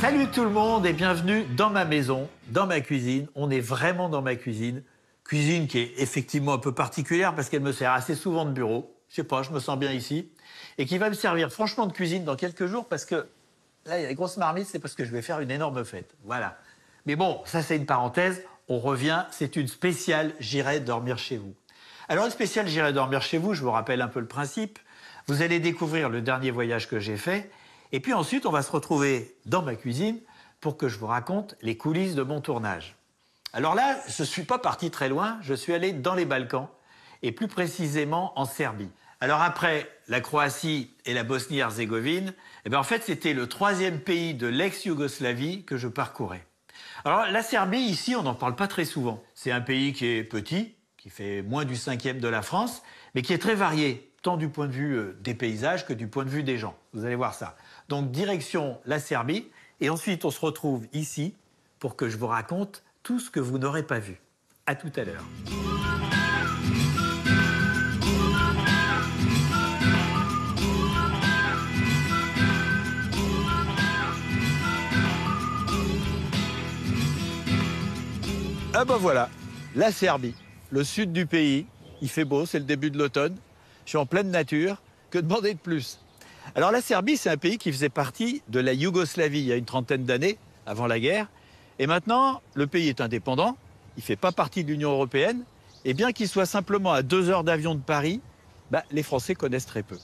Salut tout le monde et bienvenue dans ma maison, dans ma cuisine. On est vraiment dans ma cuisine. Cuisine qui est effectivement un peu particulière parce qu'elle me sert assez souvent de bureau. Je sais pas, je me sens bien ici. Et qui va me servir franchement de cuisine dans quelques jours parce que là, il y a des grosses marmites, c'est parce que je vais faire une énorme fête. Voilà. Mais bon, ça c'est une parenthèse. On revient, c'est une spéciale J'irai dormir chez vous. Alors une spéciale J'irai dormir chez vous, je vous rappelle un peu le principe. Vous allez découvrir le dernier voyage que j'ai fait. Et puis ensuite, on va se retrouver dans ma cuisine pour que je vous raconte les coulisses de mon tournage. Alors là, je ne suis pas parti très loin, je suis allé dans les Balkans, et plus précisément en Serbie. Alors après la Croatie et la Bosnie-Herzégovine, en fait, c'était le troisième pays de l'ex-Yougoslavie que je parcourais. Alors la Serbie, ici, on n'en parle pas très souvent. C'est un pays qui est petit, qui fait moins du 5e de la France, mais qui est très varié, tant du point de vue des paysages que du point de vue des gens. Vous allez voir ça. Donc, direction la Serbie. Et ensuite, on se retrouve ici pour que je vous raconte tout ce que vous n'aurez pas vu. À tout à l'heure. Ah ben voilà, la Serbie, le sud du pays. Il fait beau, c'est le début de l'automne. Je suis en pleine nature. Que demander de plus? Alors la Serbie, c'est un pays qui faisait partie de la Yougoslavie il y a une trentaine d'années, avant la guerre. Et maintenant, le pays est indépendant, il ne fait pas partie de l'Union européenne. Et bien qu'il soit simplement à 2 heures d'avion de Paris, les Français connaissent très peu.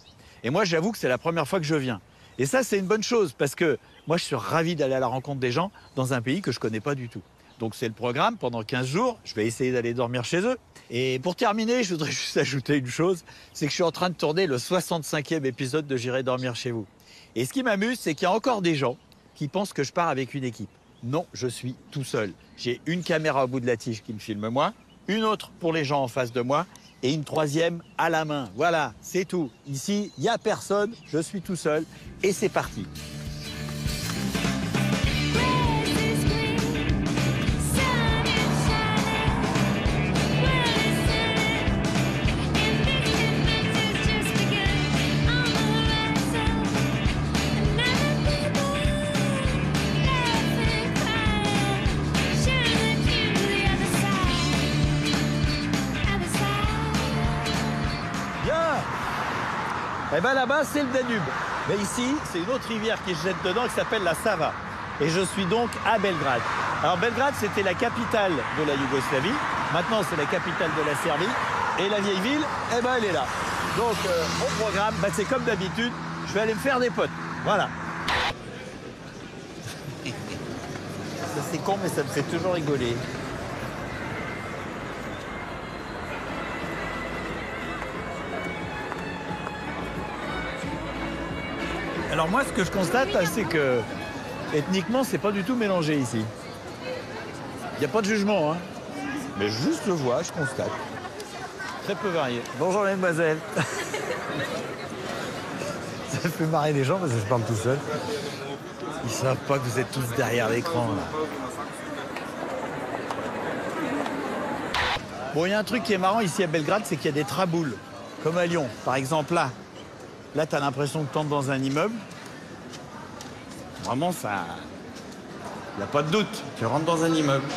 Et moi, j'avoue que c'est la première fois que je viens. Et ça, c'est une bonne chose, parce que moi, je suis ravi d'aller à la rencontre des gens dans un pays que je ne connais pas du tout. Donc c'est le programme, pendant 15 jours, je vais essayer d'aller dormir chez eux. Et pour terminer, je voudrais juste ajouter une chose, c'est que je suis en train de tourner le 65e épisode de J'irai dormir chez vous. Et ce qui m'amuse, c'est qu'il y a encore des gens qui pensent que je pars avec une équipe. Non, je suis tout seul. J'ai une caméra au bout de la tige qui me filme moi, une autre pour les gens en face de moi, et une troisième à la main. Voilà, c'est tout. Ici, il n'y a personne, je suis tout seul, et c'est parti. Eh bien là-bas, c'est le Danube. Mais ici, c'est une autre rivière qui se jette dedans qui s'appelle la Sava. Et je suis donc à Belgrade. Alors Belgrade, c'était la capitale de la Yougoslavie. Maintenant, c'est la capitale de la Serbie. Et la vieille ville, eh ben, elle est là. Donc, au programme, c'est comme d'habitude, je vais aller me faire des potes. Voilà. Ça, c'est con, mais ça me fait toujours rigoler. Alors moi, ce que je constate, c'est que ethniquement, c'est pas du tout mélangé ici. Il n'y a pas de jugement, hein. Mais juste je vois, je constate. Très peu varié. Bonjour mademoiselle. Ça fait marrer les gens parce que je parle tout seul. Ils savent pas que vous êtes tous derrière l'écran, là. Bon, il y a un truc qui est marrant ici à Belgrade, c'est qu'il y a des traboules, comme à Lyon. Par exemple, là. Là, tu as l'impression que tu entres dans un immeuble. Vraiment, ça... Il n'y a pas de doute. Tu rentres dans un immeuble.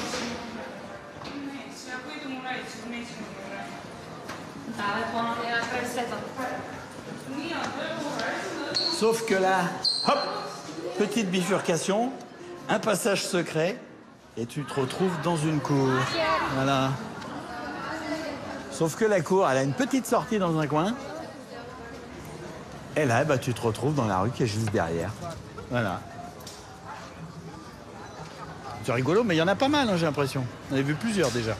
Sauf que là, hop, petite bifurcation, un passage secret, et tu te retrouves dans une cour. Voilà. Sauf que la cour, elle a une petite sortie dans un coin. Et là, tu te retrouves dans la rue qui est juste derrière. Voilà. C'est rigolo, mais il y en a pas mal, hein, j'ai l'impression. On en a vu plusieurs déjà.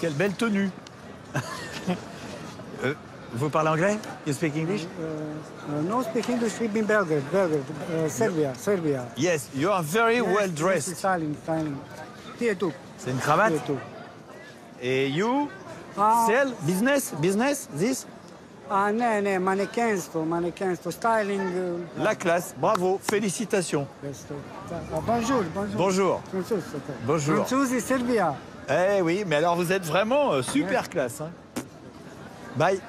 Quelle belle tenue. Vous parlez anglais? You speak English? No speak English, speak in Belgrade, Serbia. Yes, you are very well dressed. Styling. Here too. C'est une cravate? Here too. Et you? Sell? Business? This? Ne, mannequinstvo, styling. La classe, bravo, félicitations. Bonjour. Bonjour. Bonjour. Francuzi, Serbia. Eh oui, mais alors vous êtes vraiment super classe. Hein. Bye.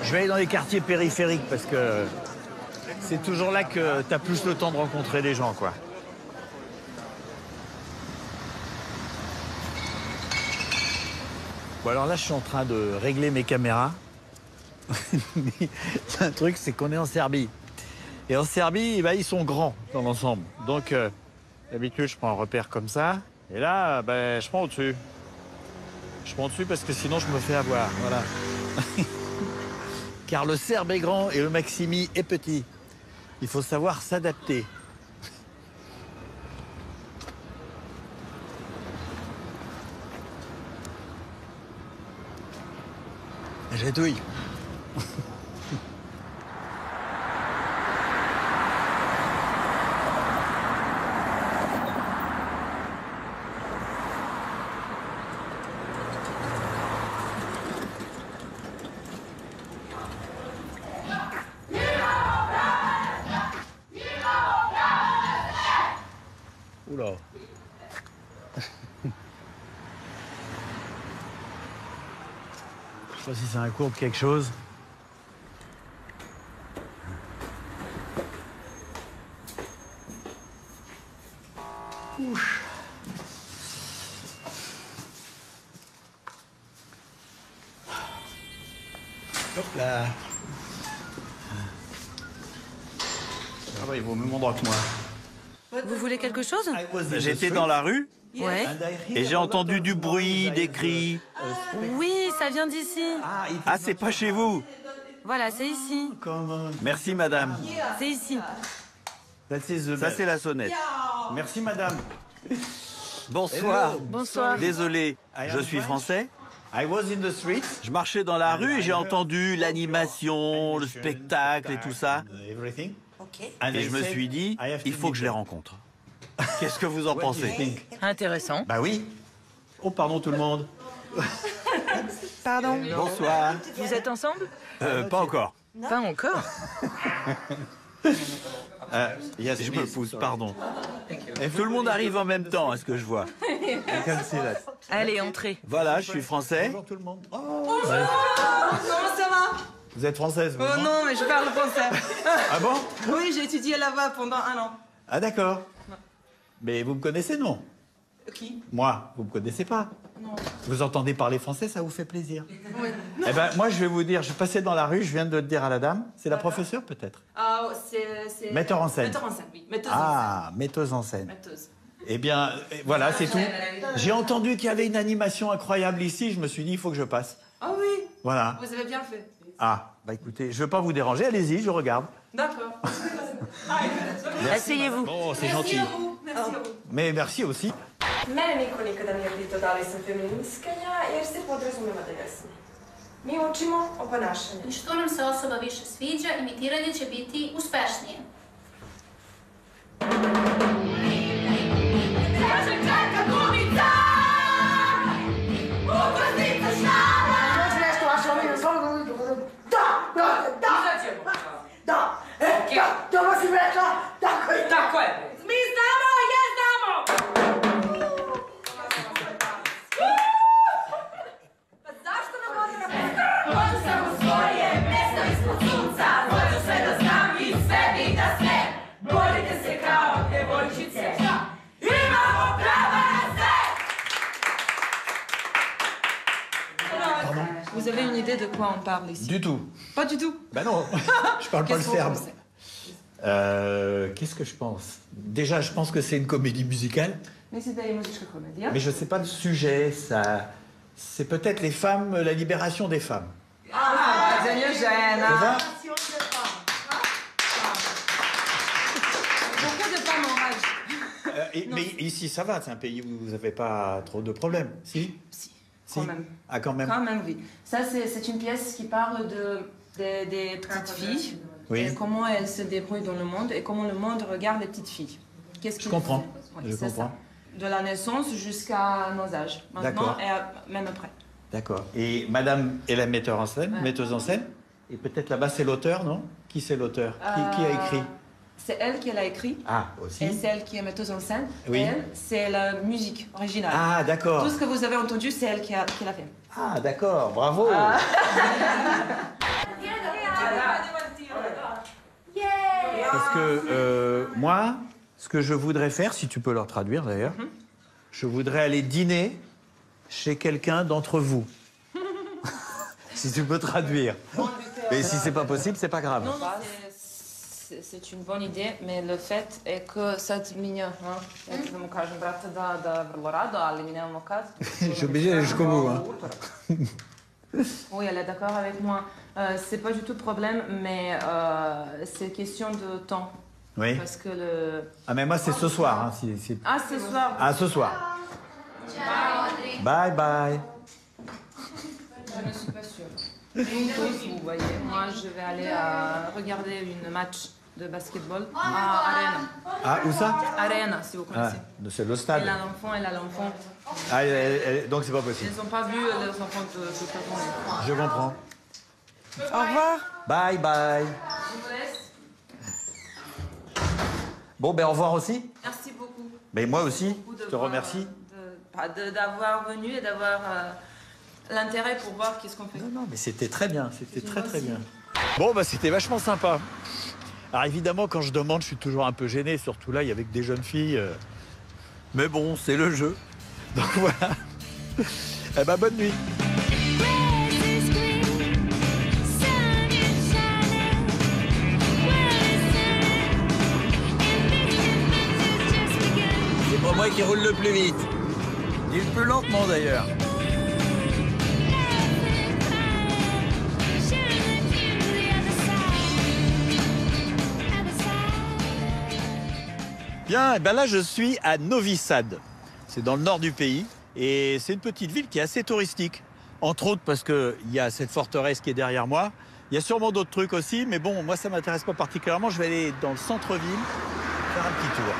Je vais aller dans les quartiers périphériques parce que c'est toujours là que tu as plus le temps de rencontrer des gens, quoi. Bon, alors là, je suis en train de régler mes caméras. Mais un truc, c'est qu'on est en Serbie. Et en Serbie, eh ben, ils sont grands dans l'ensemble. Donc, d'habitude, je prends un repère comme ça. Et là, ben, je prends au-dessus. Je prends au-dessus parce que sinon, je me fais avoir. Voilà. Car le Serbe est grand et le Maximi est petit. Il faut savoir s'adapter. J'étouille. Oula. Je sais pas si c'est un cours de quelque chose. Ouch. Hop là. Ah bah, il vaut le même endroit que moi. Vous voulez quelque chose? J'étais dans la rue Ouais. et j'ai entendu du bruit, des cris. Oui, ça vient d'ici. Ah, c'est pas chez vous. Voilà, c'est ici. Merci, madame. C'est ici. Ça, c'est la sonnette. Merci, madame. Bonsoir. Bonsoir. Désolé, je suis français. Je marchais dans la rue et j'ai entendu l'animation, le spectacle et tout ça. Et je me suis dit, il faut que je les rencontre. Qu'est-ce que vous en pensez? Intéressant. Bah oui. Oh, pardon tout le monde. Pardon. Bonsoir. Vous êtes ensemble? Pas encore. Pas encore. Je me pousse, pardon. Tout le monde arrive en même temps, à ce que je vois. Allez, entrez. Voilà, je suis français. Bonjour tout le monde. Oh, comment ça va? Vous êtes française, vous? Oh non, mais je parle français. Ah bon? Oui, j'ai étudié là-bas pendant 1 an. Ah d'accord. Mais vous me connaissez, non? Qui? Moi, vous me connaissez pas? Non. Vous entendez parler français, ça vous fait plaisir? Oui. Eh ben, moi, je vais vous dire, je passais dans la rue, je viens de le dire à la dame. C'est la professeure, peut-être? Ah, c'est... Metteur en scène. Metteur en scène, oui. Metteuse en Ah, metteuse en scène. scène. Metteuse. Eh bien, voilà, c'est tout. J'ai entendu qu'il y avait une animation incroyable ici, je me suis dit, il faut que je passe. Ah oui, Voilà. vous avez bien fait. Ah, bah écoutez, je veux pas vous déranger, allez-y, je regarde. D'accord. Asseyez-vous. Oh, c'est gentil. Merci à vous. Merci à vous. Mais merci aussi. Mene niko nikada nije pitao da li sam feministkinja, jer se podrazumeva da jesam. Mi učimo o ponašanju. I što nam se osoba više sviđa, imitiranje će biti uspešnije. Čeka gumica! Ukroznica šala! Hoće nešto vaše omilje, slobodno uđu. Izađemo. Da, to vas im rekla, tako je. Tako je. Mi znamo, znamo! Pa zašto nam ovdje napisati? Hoću samo svoje mesto ispod sunca, hoću sve da znam i sebi da sve. Borite se kao devojčice, imamo prava na sve! Vous avez une idée de quoi on parle ici? Du tout. Pas du tout. Ben non, je parle pas le Qu'est-ce que vous serbe. pensez? Qu'est-ce que je pense? Déjà, je pense que c'est une comédie musicale, Mislite da je muzička komedija? mais je sais pas le sujet. Ça, c'est peut-être les femmes, la libération des femmes. Rađenje C'est žena. ça? Beaucoup de femmes en rage. Mais ici, ça va. C'est un pays où vous n'avez pas trop de problèmes, si? Si, quand même. Ah, quand même. Quand même, oui. Ça, c'est une pièce qui parle des petites filles. Oui. Et comment elles se débrouillent dans le monde et comment le monde regarde les petites filles. Qu'est-ce Je comprends. Oui, Je c'est comprends. ça. De la naissance jusqu'à nos âges. Maintenant D'accord. et même après. D'accord. Et madame est la metteur en scène, Ouais. metteuse en scène. Et peut-être là-bas, c'est l'auteur, non? Qui c'est l'auteur? Qui a écrit? C'est elle qui l'a écrit. Ah, aussi. Et c'est elle qui est metteuse en scène. Oui. Elle, c'est la musique originale. Ah, d'accord. Tout ce que vous avez entendu, c'est elle qui l'a fait. Ah, d'accord. Bravo. Tijera Parce que moi, ce que je voudrais faire, si tu peux leur traduire d'ailleurs, je voudrais aller dîner chez quelqu'un d'entre vous. Si tu peux traduire. Et si c'est pas possible, c'est pas grave. Non, c'est une bonne idée, mais le fait est que sad mi je, neću da mu kažem, brate, da vrlo rado, ali mi nemamo kad. Je suis obligé d'aller jusqu'au bout. Hein. Oui, elle est d'accord avec moi. C'est pas du tout le problème, mais c'est question de temps. Oui. Parce que le... Ah, mais moi, c'est ce soir. Hein, Ah, ce soir. Ah, ce soir. Bye bye. Je ne suis pas sûre. Vous voyez, moi, je vais aller regarder une match de basketball à Arena. Ah, où ça? Arena, si vous connaissez. Ah, c'est le stade. Elle a l'enfant. Ah, donc c'est pas possible. Ils n'ont pas vu les enfants de toute la journée. Je comprends. Au revoir. Bye bye. Je vous laisse. Bon, ben au revoir aussi. Merci beaucoup. Ben moi aussi, Beaucoup de je te remercie. d'avoir venu et d'avoir l'intérêt pour voir qu'est-ce qu'on fait. Non, mais c'était très bien, c'était très bien. Bon, bah c'était vachement sympa. Alors évidemment, quand je demande, je suis toujours un peu gêné, surtout là, il y avait que des jeunes filles. Mais bon, c'est le jeu. Donc voilà. Eh ben, bonne nuit. C'est pas moi qui roule le plus vite. Ni le plus lentement d'ailleurs. Bien, et ben là je suis à Novi Sad. C'est dans le nord du pays et c'est une petite ville qui est assez touristique. Entre autres parce qu'il y a cette forteresse qui est derrière moi. Il y a sûrement d'autres trucs aussi, mais bon, moi ça m'intéresse pas particulièrement. Je vais aller dans le centre-ville faire un petit tour.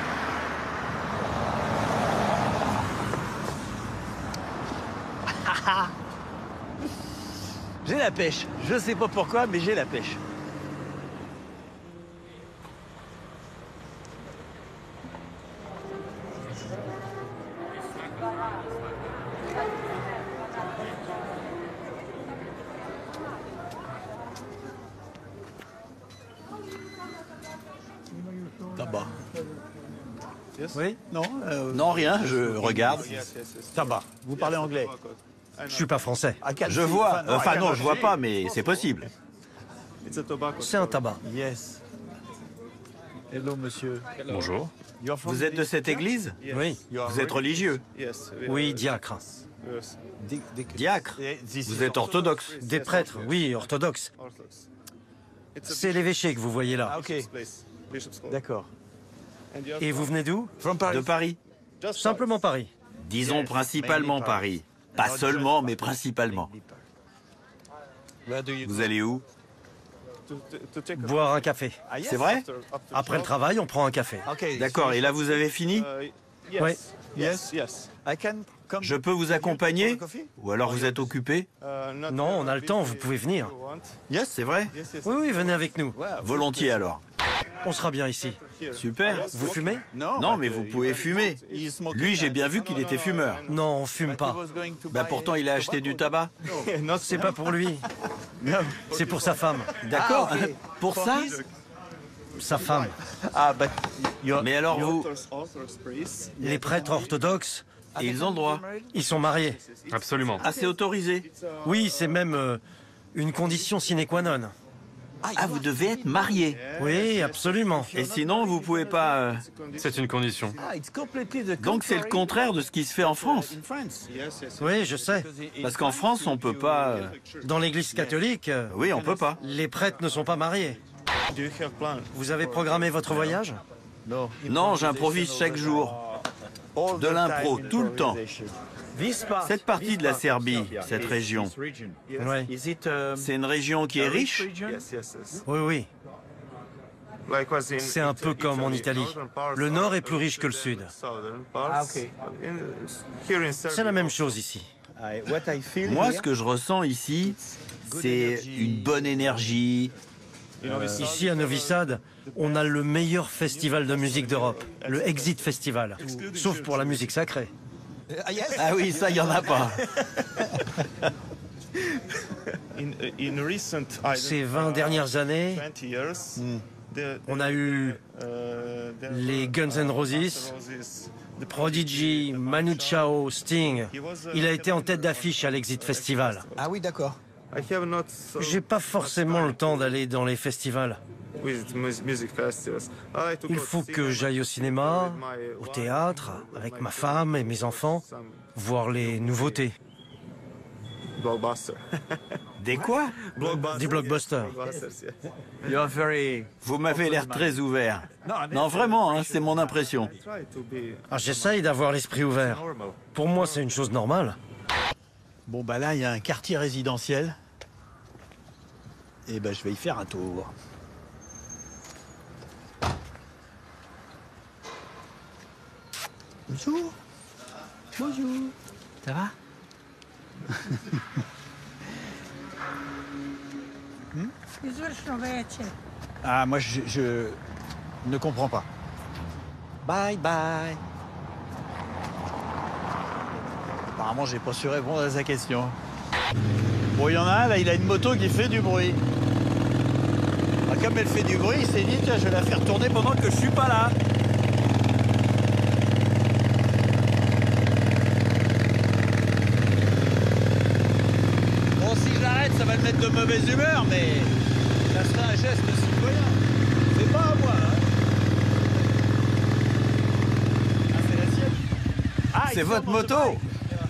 J'ai la pêche. Je sais pas pourquoi, mais j'ai la pêche. Tabac. Oui? Non? Non, rien, je regarde. Tabac. Vous parlez anglais? Je suis pas français. Je vois. Enfin non, je vois pas, mais c'est possible. C'est un tabac. Yes. Hello, monsieur. Bonjour. Vous êtes de cette église? Oui. Vous êtes religieux? Oui, diacre. Diacre? Vous êtes orthodoxe? Des prêtres, oui, orthodoxes. C'est l'évêché que vous voyez là. Ah, ok. D'accord. Et vous venez d'où? De Paris? Simplement Paris. Disons principalement Paris. Pas seulement, mais principalement. Vous allez où? Boire un café. C'est vrai? Après le travail, on prend un café. D'accord, et là vous avez fini? Oui. Je peux vous accompagner? Ou alors vous êtes occupé? Non, on a le temps, vous pouvez venir. Yes, c'est vrai? Oui, oui, venez avec nous. Volontiers alors. On sera bien ici. Super. Vous fumez? Non, mais vous pouvez fumer. Lui, j'ai bien vu qu'il était fumeur. Non, on fume pas. Bah pourtant, il a acheté du tabac. C'est pas pour lui. C'est pour sa femme. D'accord. Pour ça? Sa femme. Ah bah. Mais alors vous? Les prêtres orthodoxes, Ils ont le droit. ils sont mariés. Absolument. Ah, c'est autorisé. Oui, c'est même une condition sine qua non. Ah, vous devez être marié. Oui, absolument. Et sinon, vous pouvez pas. C'est une condition. Donc c'est le contraire de ce qui se fait en France. Oui, je sais. Parce qu'en France, on peut pas. Dans l'église catholique, Oui, on peut pas. les prêtres ne sont pas mariés. Vous avez programmé votre voyage? Non, j'improvise chaque jour. De l'impro, tout le temps. Cette partie de la Serbie, cette région, Oui. c'est une région qui est riche? Oui, oui. C'est un peu comme en Italie. Le nord est plus riche que le sud. C'est la même chose ici. Moi, ce que je ressens ici, c'est une bonne énergie. Ici, à Novi Sad, on a le meilleur festival de musique d'Europe, le Exit Festival. Sauf pour la musique sacrée. Ah oui, ça, il n'y en a pas. Ces 20 dernières années, On a eu les Guns N' Roses, Prodigy, Manu Chao, Sting. Il a été en tête d'affiche à l'Exit Festival. Ah oui, d'accord. J'ai pas forcément le temps d'aller dans les festivals. Il faut que j'aille au cinéma, au théâtre, avec ma femme et mes enfants, voir les nouveautés. Des quoi? Des blockbusters. Vous m'avez l'air très ouvert. Non, vraiment, hein, c'est mon impression. Ah, j'essaye d'avoir l'esprit ouvert. Pour moi, c'est une chose normale. Bon, bah là, il y a un quartier résidentiel. Et ben, je vais y faire un tour. Bonjour. Bonjour. Ça va? Ah, moi, je ne comprends pas. Bye bye. Apparemment, j'ai pas su répondre à sa question. Bon, il y en a un, là, il a une moto qui fait du bruit. Ah, comme elle fait du bruit, il s'est dit, tiens, je vais la faire tourner pendant que je suis pas là. Bon, si je l'arrête, ça va le mettre de mauvaise humeur, mais ça sera un geste citoyen. C'est pas à moi, hein. Ah, c'est la sienne. Ah, c'est votre moto?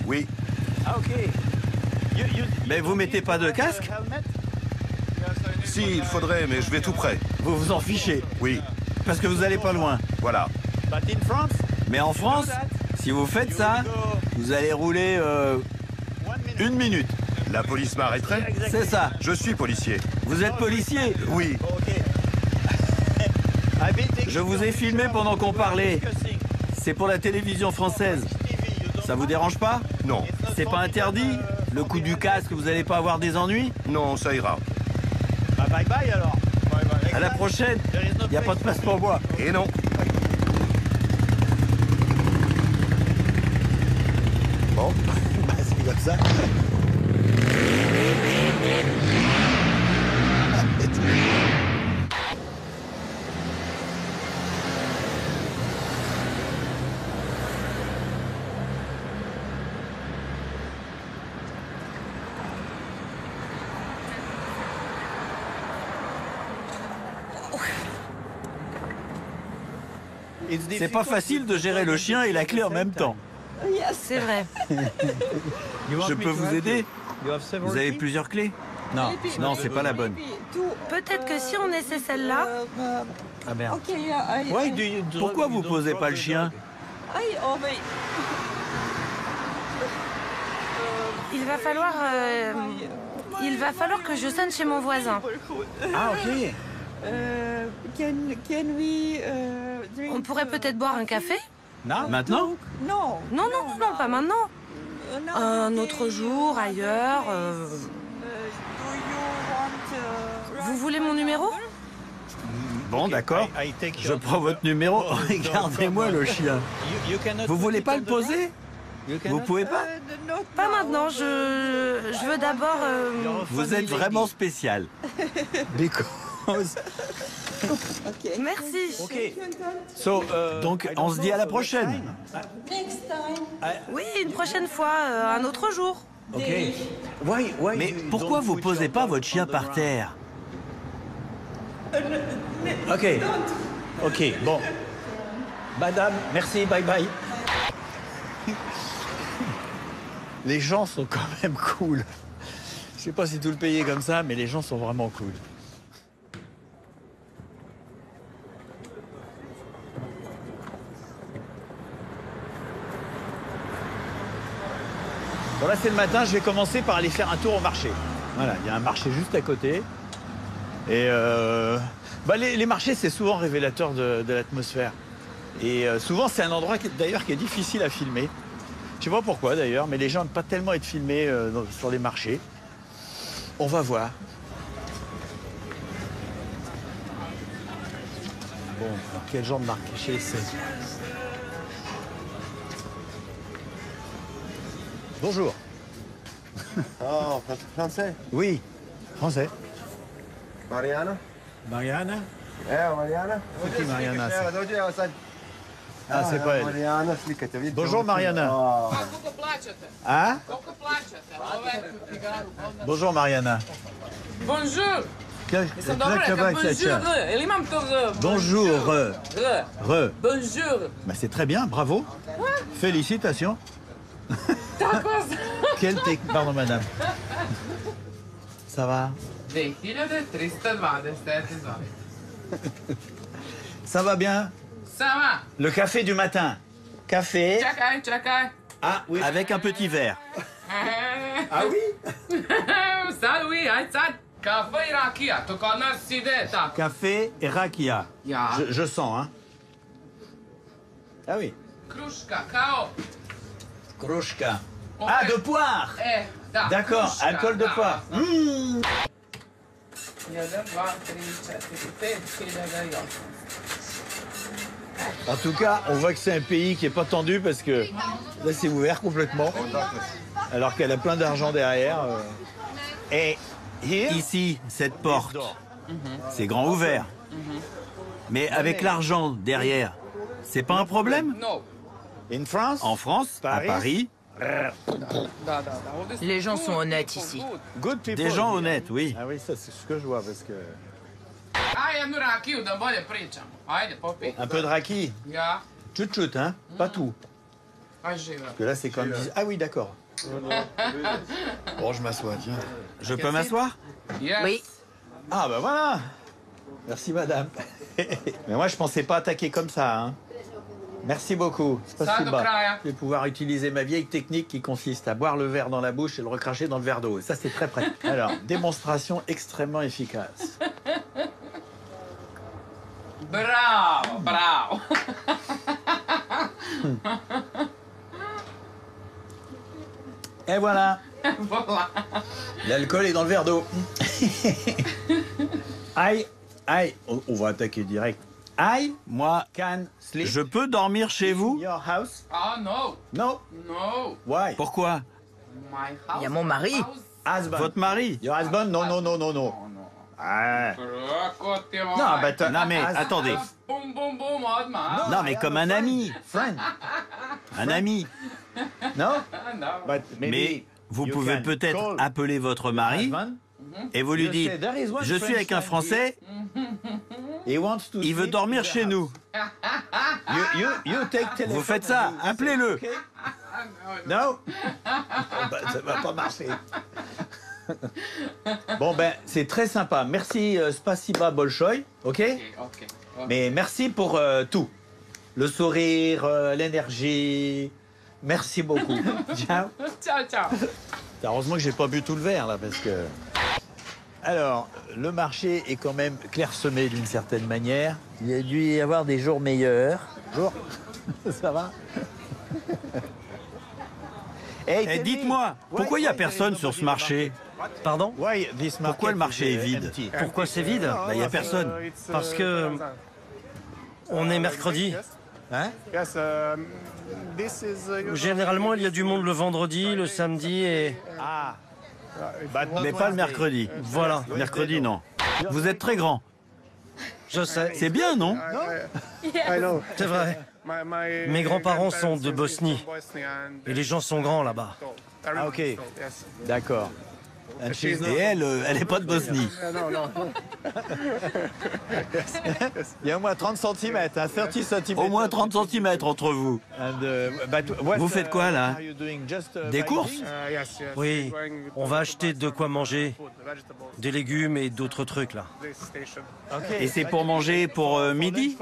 Oui. Ah, ok. Mais vous mettez pas de casque? Si, il faudrait, mais je vais tout près. Vous vous en fichez? Oui. Parce que vous allez pas loin. Voilà. Mais en France, si vous faites ça, vous allez rouler 1 minute. La police m'arrêterait? C'est ça. Je suis policier. Vous êtes policier? Oui. Je vous ai filmé pendant qu'on parlait. C'est pour la télévision française. Ça vous dérange pas? Non. C'est pas interdit? Le coup du casque, vous allez pas avoir des ennuis? Non, ça ira. Bah bye bye alors. À la prochaine. Il n'y a pas de place pour moi. Et non. Bon, bah c'est comme ça. C'est pas facile de gérer le chien et la clé en même temps. C'est vrai. Je peux vous aider? Vous avez plusieurs clés? Non, non, c'est pas la bonne. Peut-être que si on essaie celle-là. Ah merde. Pourquoi vous posez pas le chien? Il va falloir que je sonne chez mon voisin. Ah ok. On pourrait peut-être boire un café? Non, maintenant? Non, pas maintenant. Un autre jour, ailleurs. Vous voulez mon numéro? Bon, d'accord. Je prends votre numéro. Regardez-moi le chien. Vous voulez pas le poser? Vous pouvez pas? Pas maintenant, je veux d'abord... Vous êtes vraiment spécial. Merci. Donc, on se dit à la prochaine. Oui, une prochaine fois, un autre jour. Mais pourquoi vous posez pas votre chien par terre? Ok, bon. Madame, merci, bye bye. Les gens sont quand même cool. Je sais pas si tout le pays est comme ça, mais les gens sont vraiment cool. Bon là c'est le matin, je vais commencer par aller faire un tour au marché. Voilà, il y a un marché juste à côté. Et les marchés c'est souvent révélateur de l'atmosphère. Et souvent c'est un endroit d'ailleurs qui est difficile à filmer. Je sais pas pourquoi d'ailleurs, mais les gens n'aiment pas tellement être filmés sur les marchés. On va voir. Bon, alors, quel genre de marché c'est? Bonjour. Oh, français? Oui, français. Mariana? Mariana? Mariana. C'est qui Mariana ça? Dođi, evo sad. Ah, c'est pas elle. Mariana, slikate, vidite. Bonjour Mariana. Koliko plaćate? Hein? Koliko plaćate? Ove igraru. Bonjour Mariana. Bonjour. Jesam dobro Clac, rekla, clac, tcha, tcha. bonjour. Jel imam to Bonjour. Re. Bonjour. Bah, c'est très bien, bravo. Félicitations. Tako Quelle technique. Pardon madame. Ça va? 2320, Ça va bien? Ça va. Le café du matin. Café. Čekaj, čekaj. Ah oui. Avec un petit verre. Ah oui? Sad oui, aj sad. Kafe i rakija, to kod nas ide tako. Café et rakia. Ja. Je sens, hein. Ah oui. Kruška, kao. Kruška. Ah, de poire. Da. D'accord, kruška, alcool de da. poire. Mmh. 1, 2, 3, 4, 5, 6, 8. En tout cas, on voit que c'est un pays qui est pas tendu parce que là, c'est ouvert complètement. Alors qu'elle a plein d'argent derrière. Et ici, cette porte, c'est grand ouvert. Mais avec l'argent derrière, c'est pas un problème? No. En France, à Paris, Les gens sont honnêtes ici. des gens honnêtes, oui. Ah oui, ça c'est ce que je vois parce que... Aj jednu rakiju da bolje pričamo. Ajde, popij. Un peu de raki. Ja. Chut-chut, hein. Pas tout. Aj živa. Parce que là, c'est comme... Ah oui, d'accord. Bon, je m'assois, tiens. Je peux m'asseoir? Yes. Oui. Ah, ben voilà. Merci, madame. Mais moi, je pensais pas attaquer comme ça, hein. Merci beaucoup. C'est pas Ça si do bas. kraja. Je vais pouvoir utiliser ma vieille technique qui consiste à boire le verre dans la bouche et le recracher dans le verre d'eau. Et ça, c'est très pratique. Alors, démonstration extrêmement efficace. Bravo, bravo. Et voilà. Voilà. L'alcool est dans le verre d'eau. Aïe, aïe. On va attaquer direct. Aïe, moi, je peux dormir chez vous? Your house? Ah, no. No. No. Why? Pourquoi? My house. Il y a mon mari. Husband. Votre mari? Your husband? Non, non, non, non, non. Ah. Non, mais attendez. Boum, boum, boum, odmah. Non, mais comme un ami. Friend. Un ami. Non? Mais vous pouvez peut-être appeler votre mari et vous lui dites, je suis avec un Français, il veut dormir chez nous. Vous faites ça, appelez-le. Non? Ça va pas marcher. Bon, ben, c'est très sympa. Merci, spasiba bolshoi, ok? Mais merci pour tout. Le sourire, l'énergie. Merci beaucoup. Ciao. Ciao, ciao. Heureusement que j'ai pas bu tout le verre, là, parce que... Alors, le marché est quand même clairsemé d'une certaine manière. Il y a dû y avoir des jours meilleurs. Bonjour. Ça va? Hey, dites-moi, pourquoi il n'y a personne sur ce marché? Pardon? Pourquoi le marché est vide? Pourquoi c'est vide? Il n'y a personne. Parce que on est mercredi. Hein? Généralement, il y a du monde le vendredi, le samedi et... Ah. Mais pas le mercredi. Voilà. Mercredi, non. Vous êtes très grand. Je sais. C'est bien, non? C'est vrai. Mes grands-parents sont de Bosnie. Et les gens sont grands là-bas. Ah, ok. D'accord. Et elle, elle n'est pas de Bosnie. Il y a au moins 30 cm, hein, 30 cm. Au moins 30 cm entre vous. Vous faites quoi, là? Des courses? Oui, on va acheter de quoi manger. Des légumes et d'autres trucs, là. Et c'est pour manger pour midi?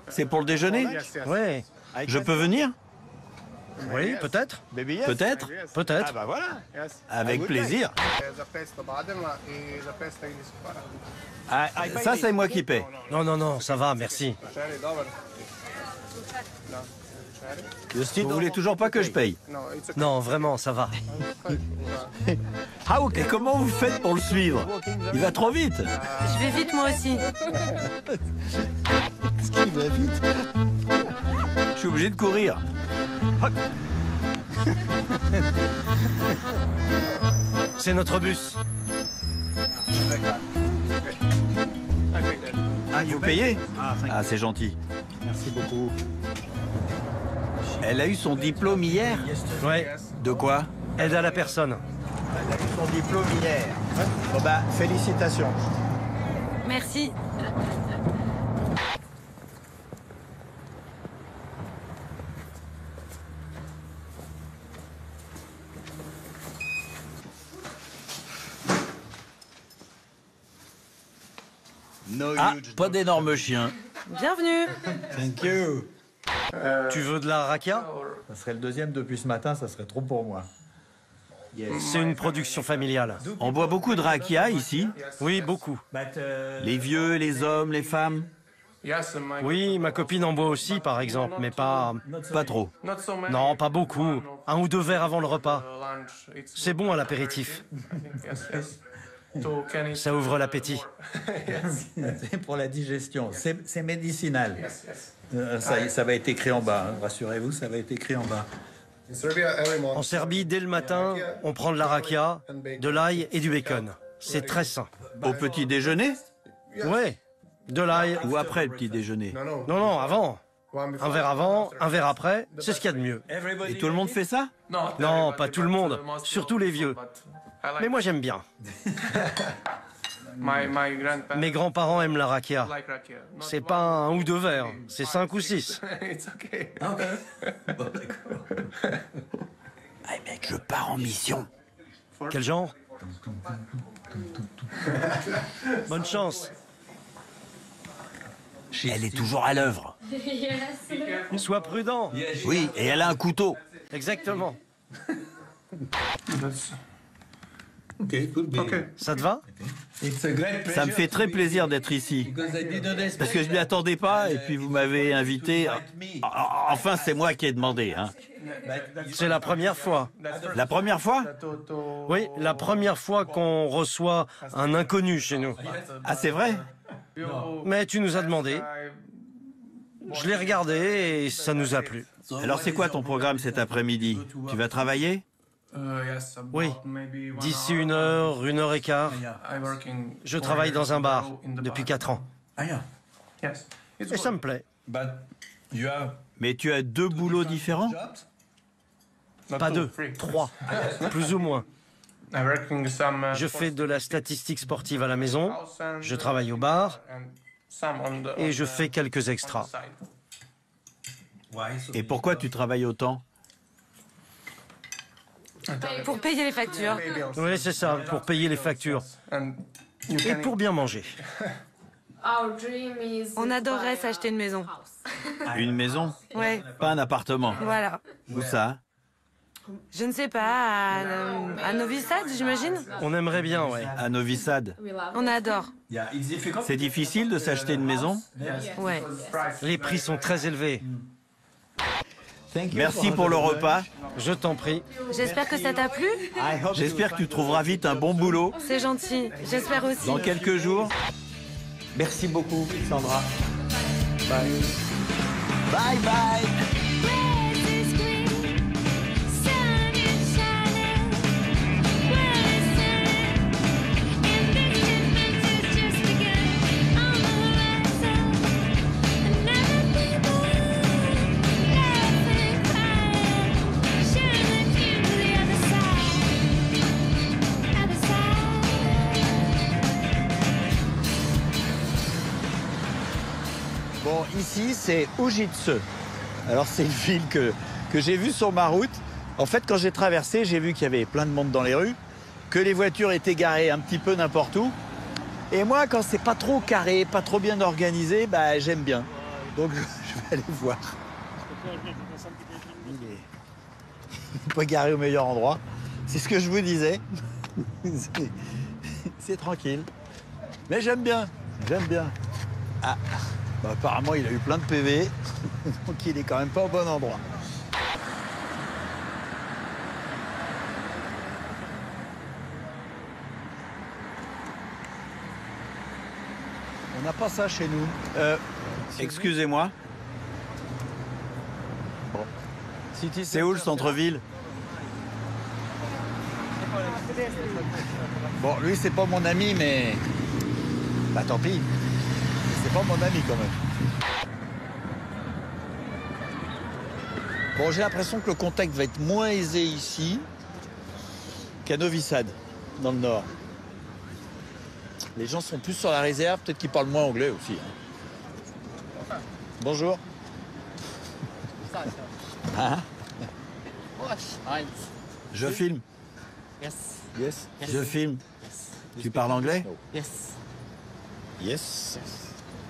C'est pour le déjeuner? Oui. Je peux venir? Oui, peut-être. Peut-être? Peut-être. Ah bah voilà. Avec plaisir. Ah, ça, c'est moi qui paie. Non, non, non, ça va, merci. Vous voulez toujours pas que je paye? Non, vraiment, ça va. Ah ok, comment vous faites pour le suivre? Il va trop vite. Je vais vite moi aussi. Il va vite. Je suis obligé de courir. C'est notre bus. Ah, vous payez? Ah, Ah, c'est gentil. Merci beaucoup. Elle a eu son diplôme hier? Ouais, De quoi? aide à la personne. Elle a eu son diplôme hier. Bon bah, félicitations. Merci. Ah, pas d'énormes chiens. Bienvenue. Thank you. Tu veux de la rakia? Ça serait le deuxième depuis ce matin, ça serait trop pour moi. C'est une production familiale. On boit beaucoup de rakia ici. Oui, beaucoup. Les vieux, les hommes, les femmes. Oui, ma copine en boit aussi, par exemple, mais pas... Pas trop. Non, pas beaucoup. 1 ou 2 verres avant le repas. C'est bon à l'apéritif. Ça ouvre l'appétit. C'est pour la digestion. C'est médicinal. Ça va être écrit en bas. Hein. Rassurez-vous, ça va être écrit en bas. En Serbie, dès le matin, on prend de la rakia, de l'ail et du bacon. C'est très sain. Au petit déjeuner? Ouais, de l'ail. Ou après le petit déjeuner? Non, avant. Un verre avant, un verre après, c'est ce qu'il y a de mieux. Et tout le monde fait ça? Non, pas tout le monde, surtout les vieux. Mais moi j'aime bien. Mes grands-parents aiment la rakia. C'est pas 1 ou 2 verres, c'est 5 ou 6. Hey mec, je pars en mission. Quel genre? Bonne chance. Elle est toujours à l'œuvre. Sois prudent. Oui, et elle a un couteau. Exactement. Ça te va? Ça me fait très plaisir d'être ici. Parce que je ne m'y attendais pas et puis vous m'avez invité. Enfin, c'est moi qui ai demandé. Hein. C'est la première fois. La première fois? Oui, la première fois qu'on reçoit un inconnu chez nous. Ah, c'est vrai? Mais tu nous as demandé. Je l'ai regardé et ça nous a plu. Alors c'est quoi ton programme cet après-midi? Tu vas travailler? Oui, d'ici 1 heure, 1 heure et quart. Je travaille dans un bar depuis 4 ans. Et ça me plaît. Mais tu as 2 boulots différents? Pas 2, 3, plus ou moins. Je fais de la statistique sportive à la maison, je travaille au bar et je fais quelques extras. Et pourquoi tu travailles autant? Pour payer les factures. Oui, c'est ça, pour payer les factures. Et pour bien manger. On adorerait s'acheter une maison. Une maison? Ouais, Pas un appartement? voilà. Où ça? Je ne sais pas, à Novi Sad, j'imagine? On aimerait bien, ouais. À Novi Sad. On adore. C'est difficile de s'acheter une maison? Ouais. Les prix sont très élevés. Merci pour le repas. Je t'en prie. J'espère que ça t'a plu. J'espère que tu trouveras vite un bon boulot. C'est gentil. J'espère aussi. Dans quelques jours. Merci beaucoup, Sandra. Bye. Bye bye. Bon, ici, c'est Ujitsu. Alors, c'est une ville que j'ai vue sur ma route. En fait, quand j'ai traversé, j'ai vu qu'il y avait plein de monde dans les rues, que les voitures étaient garées un petit peu n'importe où. Et moi, quand c'est pas trop carré, pas trop bien organisé, bah, j'aime bien. Donc, je vais aller voir. Il est pas garé au meilleur endroit. C'est ce que je vous disais. C'est tranquille. Mais j'aime bien. J'aime bien. Ah. Bah, apparemment, il a eu plein de PV, donc il est quand même pas au bon endroit. On n'a pas ça chez nous. Excusez-moi. Bon. C'est où le centre-ville? Bon, lui, c'est pas mon ami, mais... Bah, tant pis. C'est pas mon ami quand même. Bon, j'ai l'impression que le contact va être moins aisé ici qu'à Novi Sad, dans le nord. Les gens sont plus sur la réserve, peut-être qu'ils parlent moins anglais aussi. Bonjour. Hein? Je filme. Yes. Je filme. Tu parles anglais? Yes.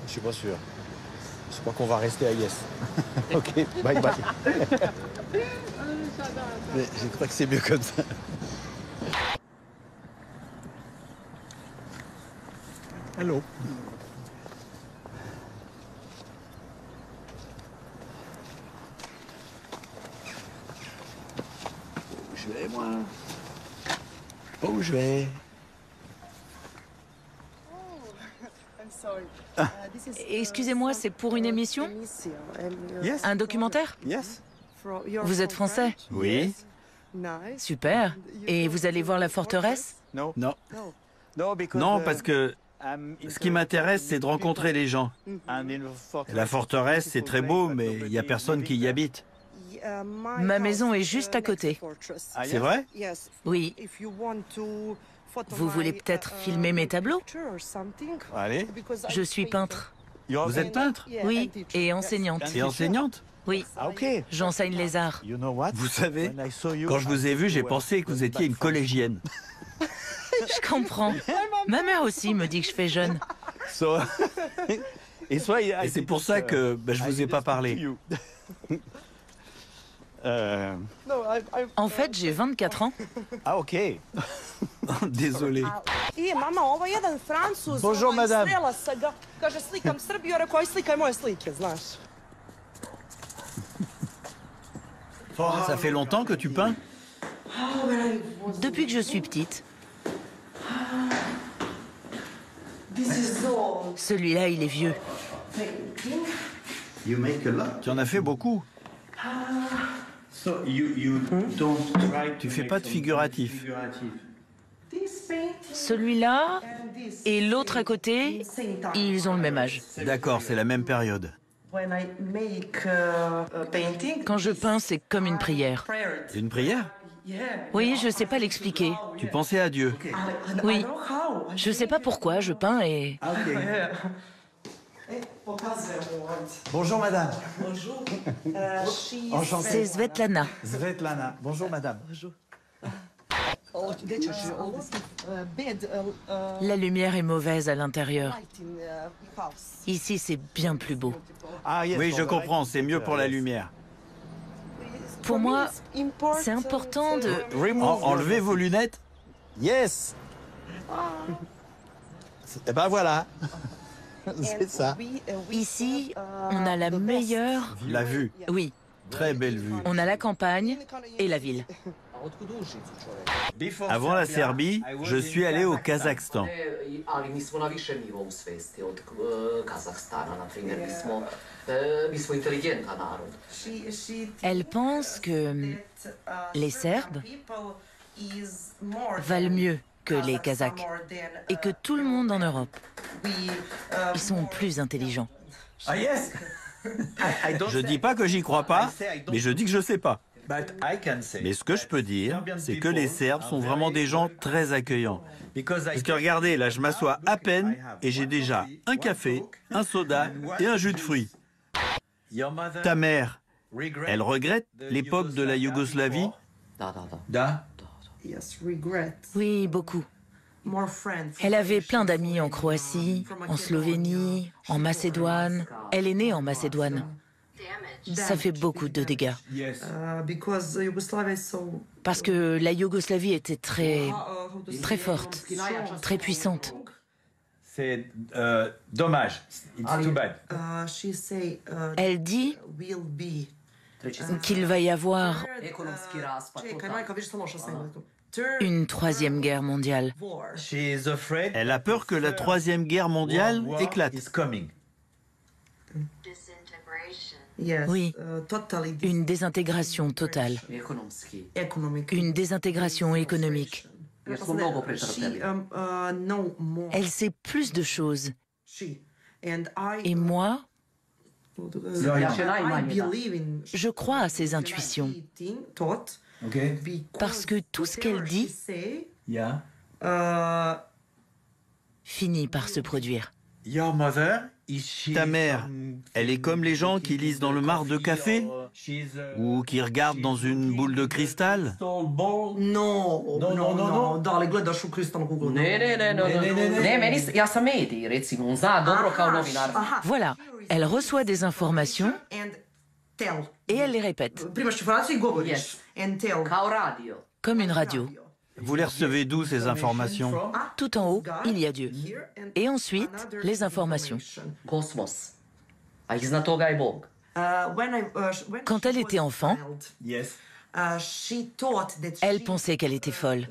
Je suis pas sûr. Je crois qu'on va rester à yes. Ok, bye bye. Mais je crois que c'est mieux comme ça. Allô. Où je vais, moi? Où je vais? Excusez-moi, c'est pour une émission? Un documentaire? Vous êtes français? Oui. Super. Et vous allez voir la forteresse? Non. Non, parce que ce qui m'intéresse, c'est de rencontrer les gens. La forteresse, c'est très beau, mais il n'y a personne qui y habite. Ma maison est juste à côté. C'est vrai? Oui. Vous voulez peut-être filmer mes tableaux? Allez. Je suis peintre. Vous êtes peintre? Oui, et enseignante. Et enseignante? Oui. J'enseigne les arts. Vous savez, quand je vous ai vu, j'ai pensé que vous étiez une collégienne. Je comprends. Ma mère aussi me dit que je fais jeune. Et c'est pour ça que je vous ai pas parlé. En fait, j'ai 24 ans. Ah, ok. Désolé. Bonjour, madame. Ça fait longtemps que tu peins? Depuis que je suis petite. Celui-là, il est vieux. Tu en as fait beaucoup. Tu fais pas de figuratif. Celui-là et l'autre à côté, ils ont le même âge. D'accord, c'est la même période. Quand je peins, c'est comme une prière. Une prière? Oui, je sais pas l'expliquer. Tu pensais à Dieu? Oui. Je sais pas pourquoi, je peins et... Bonjour madame. Bonjour. Enchanté. C'est Svetlana. Svetlana. Bonjour madame. La lumière est mauvaise à l'intérieur. Ici, c'est bien plus beau. Oui, je comprends, c'est mieux pour la lumière. Pour moi, c'est important de... Enlevez vos lunettes. Yes. Et ben voilà. C'est ça. Ici, on a la meilleure... La vue. Oui. Très belle vue. On a la campagne et la ville. Avant la Serbie, je suis allé au Kazakhstan. Elle pense que les Serbes valent mieux que les Kazakhs et que tout le monde en Europe, ils sont plus intelligents. Ah yes. Je dis pas que j'y crois pas, mais je dis que je sais pas. Mais ce que je peux dire, c'est que les Serbes sont vraiment des gens très accueillants. Parce que regardez, là je m'assois à peine et j'ai déjà un café, un soda et un jus de fruits. Ta mère, elle regrette l'époque de la Yougoslavie? Oui, beaucoup. Elle avait plein d'amis en Croatie, en Slovénie, en Macédoine. Elle est née en Macédoine. Ça fait beaucoup de dégâts. Parce que la Yougoslavie était très forte, très puissante. C'est dommage. It's too bad. Elle dit qu'il va y avoir une troisième guerre mondiale. Elle a peur que la troisième guerre mondiale éclate. Oui, une désintégration totale. Une désintégration économique. Elle sait plus de choses. Et moi, je crois à ses intuitions. Parce que tout ce qu'elle dit finit par se produire. Ta mère, elle est comme les gens qui lisent dans le marc de café ou qui regardent dans une boule de cristal. Voilà, elle reçoit des informations et elle les répète. Comme une radio. Vous les recevez d'où, ces informations? Tout en haut, il y a Dieu. Et ensuite, les informations. Quand elle était enfant, elle pensait qu'elle était folle.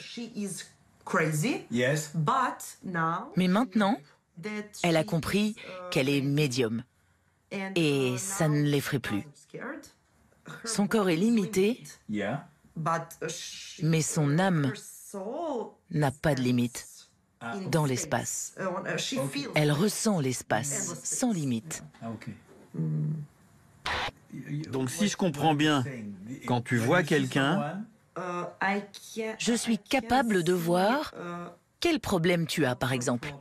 Mais maintenant, elle a compris qu'elle est médium. Et ça ne l'effraie plus. Son corps est limité, mais son âme n'a pas de limite dans l'espace. Elle ressent l'espace sans limite. Donc si je comprends bien, quand tu vois quelqu'un, je suis capable de voir quel problème tu as, par exemple.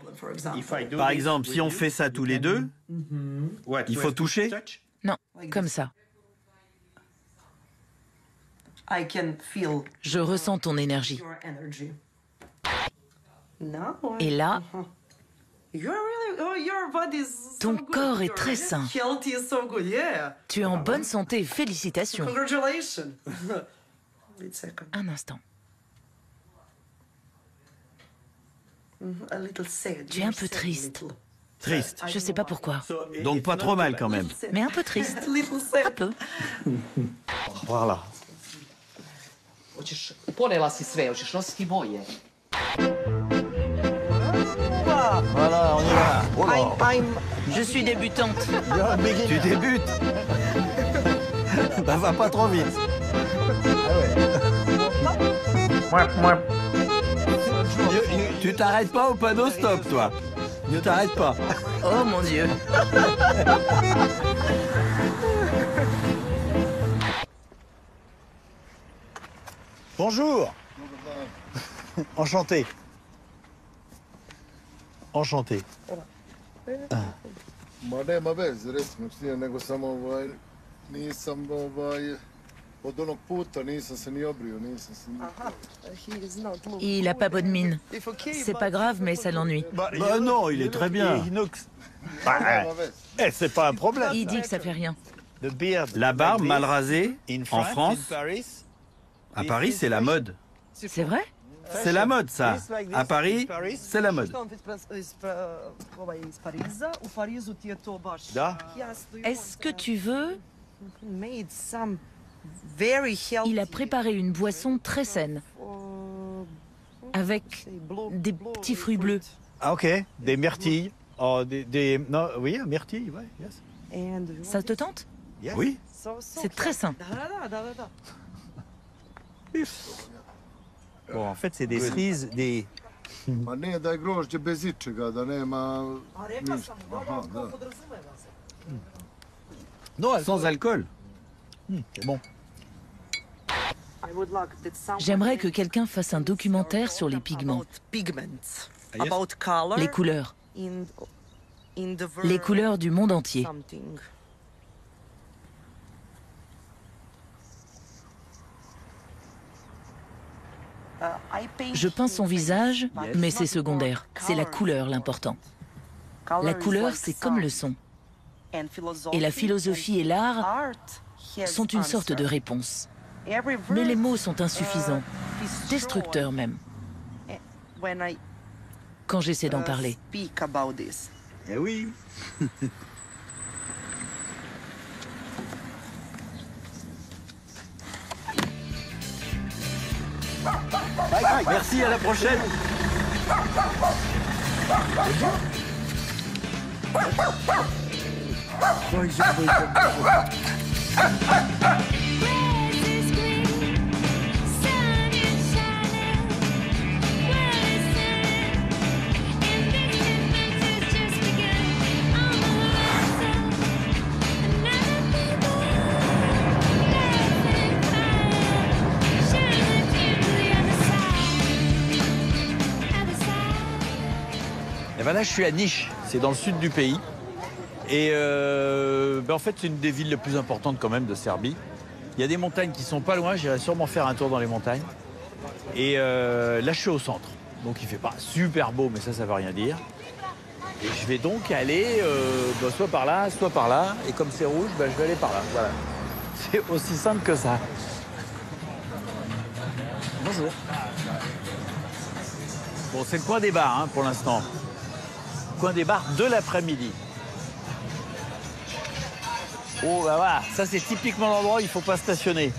Par exemple, si on fait ça tous les deux, il faut toucher? Non, comme ça. Je ressens ton énergie. Et là, ton corps est très sain. Tu es en bonne santé, félicitations. Un instant. Tu es un peu triste. Triste? Je sais pas pourquoi. Donc pas trop mal quand même. Mais un peu triste. Un peu. Voilà. Voilà, on y va. Oh là. Je suis débutante. Tu débutes? Bah, va pas trop vite. Tu t'arrêtes pas au panneau stop, toi. Ne t'arrête pas. Oh mon Dieu. Bonjour. Enchanté. Enchanté. Ma nema veze, recimo nije, nego samo nisam od onog puta nisam se ni obrio, nisam se ni... Il a pas bonne mine. C'est pas grave, mais ça l'ennuie. Bah non, il est très bien. C'est pas un problème. Il dit que ça fait rien. La barbe mal rasée, en France, à Paris, c'est la mode. C'est vrai? C'est la mode, ça. À Paris, c'est la mode. Est-ce que tu veux... Il a préparé une boisson très saine, avec des petits fruits bleus. Ah, ok, des myrtilles. Oh, non, oui, myrtilles, ouais, yes. Ça te tente? Oui. C'est très sain. Bon, en fait, c'est des cerises, des... Ma nije da je grožđe bez ičega, da nema ništa. Aha, da. Non, sans alcool. C'est bon. J'aimerais que quelqu'un fasse un documentaire sur les pigments. Les couleurs. Les couleurs du monde entier. Je peins son visage, mais c'est secondaire. C'est la couleur l'important. La couleur, c'est comme le son. Et la philosophie et l'art sont une sorte de réponse. Mais les mots sont insuffisants, destructeurs même, quand j'essaie d'en parler. Eh oui. Merci, à la prochaine. Et ben là, je suis à Niš, c'est dans le sud du pays. Et en fait, c'est une des villes les plus importantes quand même de Serbie. Il y a des montagnes qui sont pas loin, j'irai sûrement faire un tour dans les montagnes. Et là, je suis au centre. Donc il fait pas super beau, mais ça veut rien dire. Et je vais donc aller soit par là, soit par là. Et comme c'est rouge, je vais aller par là. Voilà. C'est aussi simple que ça. Bonjour. Bon, c'est le coin des bars hein, pour l'instant. Coin des bars de l'après-midi. Oh, bah voilà, ça c'est typiquement l'endroit où il ne faut pas stationner.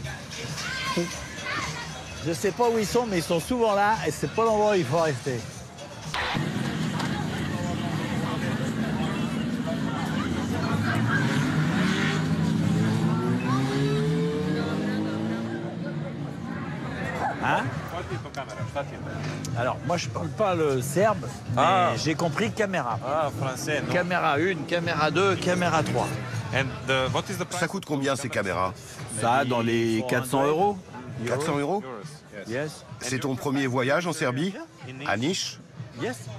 Je ne sais pas où ils sont, mais ils sont souvent là et c'est pas l'endroit où il faut rester. Hein? Alors, moi je parle pas le serbe, mais j'ai compris caméra. Ah, français, non? Caméra 1, caméra 2, caméra 3. Ça coûte combien ces caméras? Ça, dans les 400 euros. 400 euros? Yes. C'est ton premier voyage en Serbie? À Niš?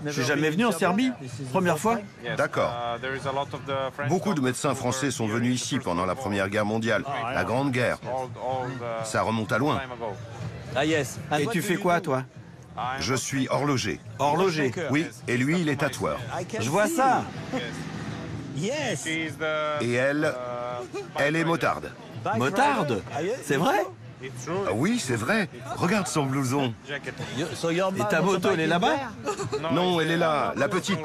Je suis jamais venu en Serbie. Première fois. D'accord. Beaucoup de médecins français sont venus ici pendant la Première Guerre mondiale, la Grande Guerre. Ça remonte à loin. Ah yes. Et tu fais quoi, toi? Je suis horloger. Horloger? Oui, et lui, il est tatoueur. Je vois ça. Yes. Et elle est motarde. Motarde? C'est vrai? Ah oui, c'est vrai. Regarde son blouson. Et ta moto, elle est là-bas? Non, elle est là, la petite.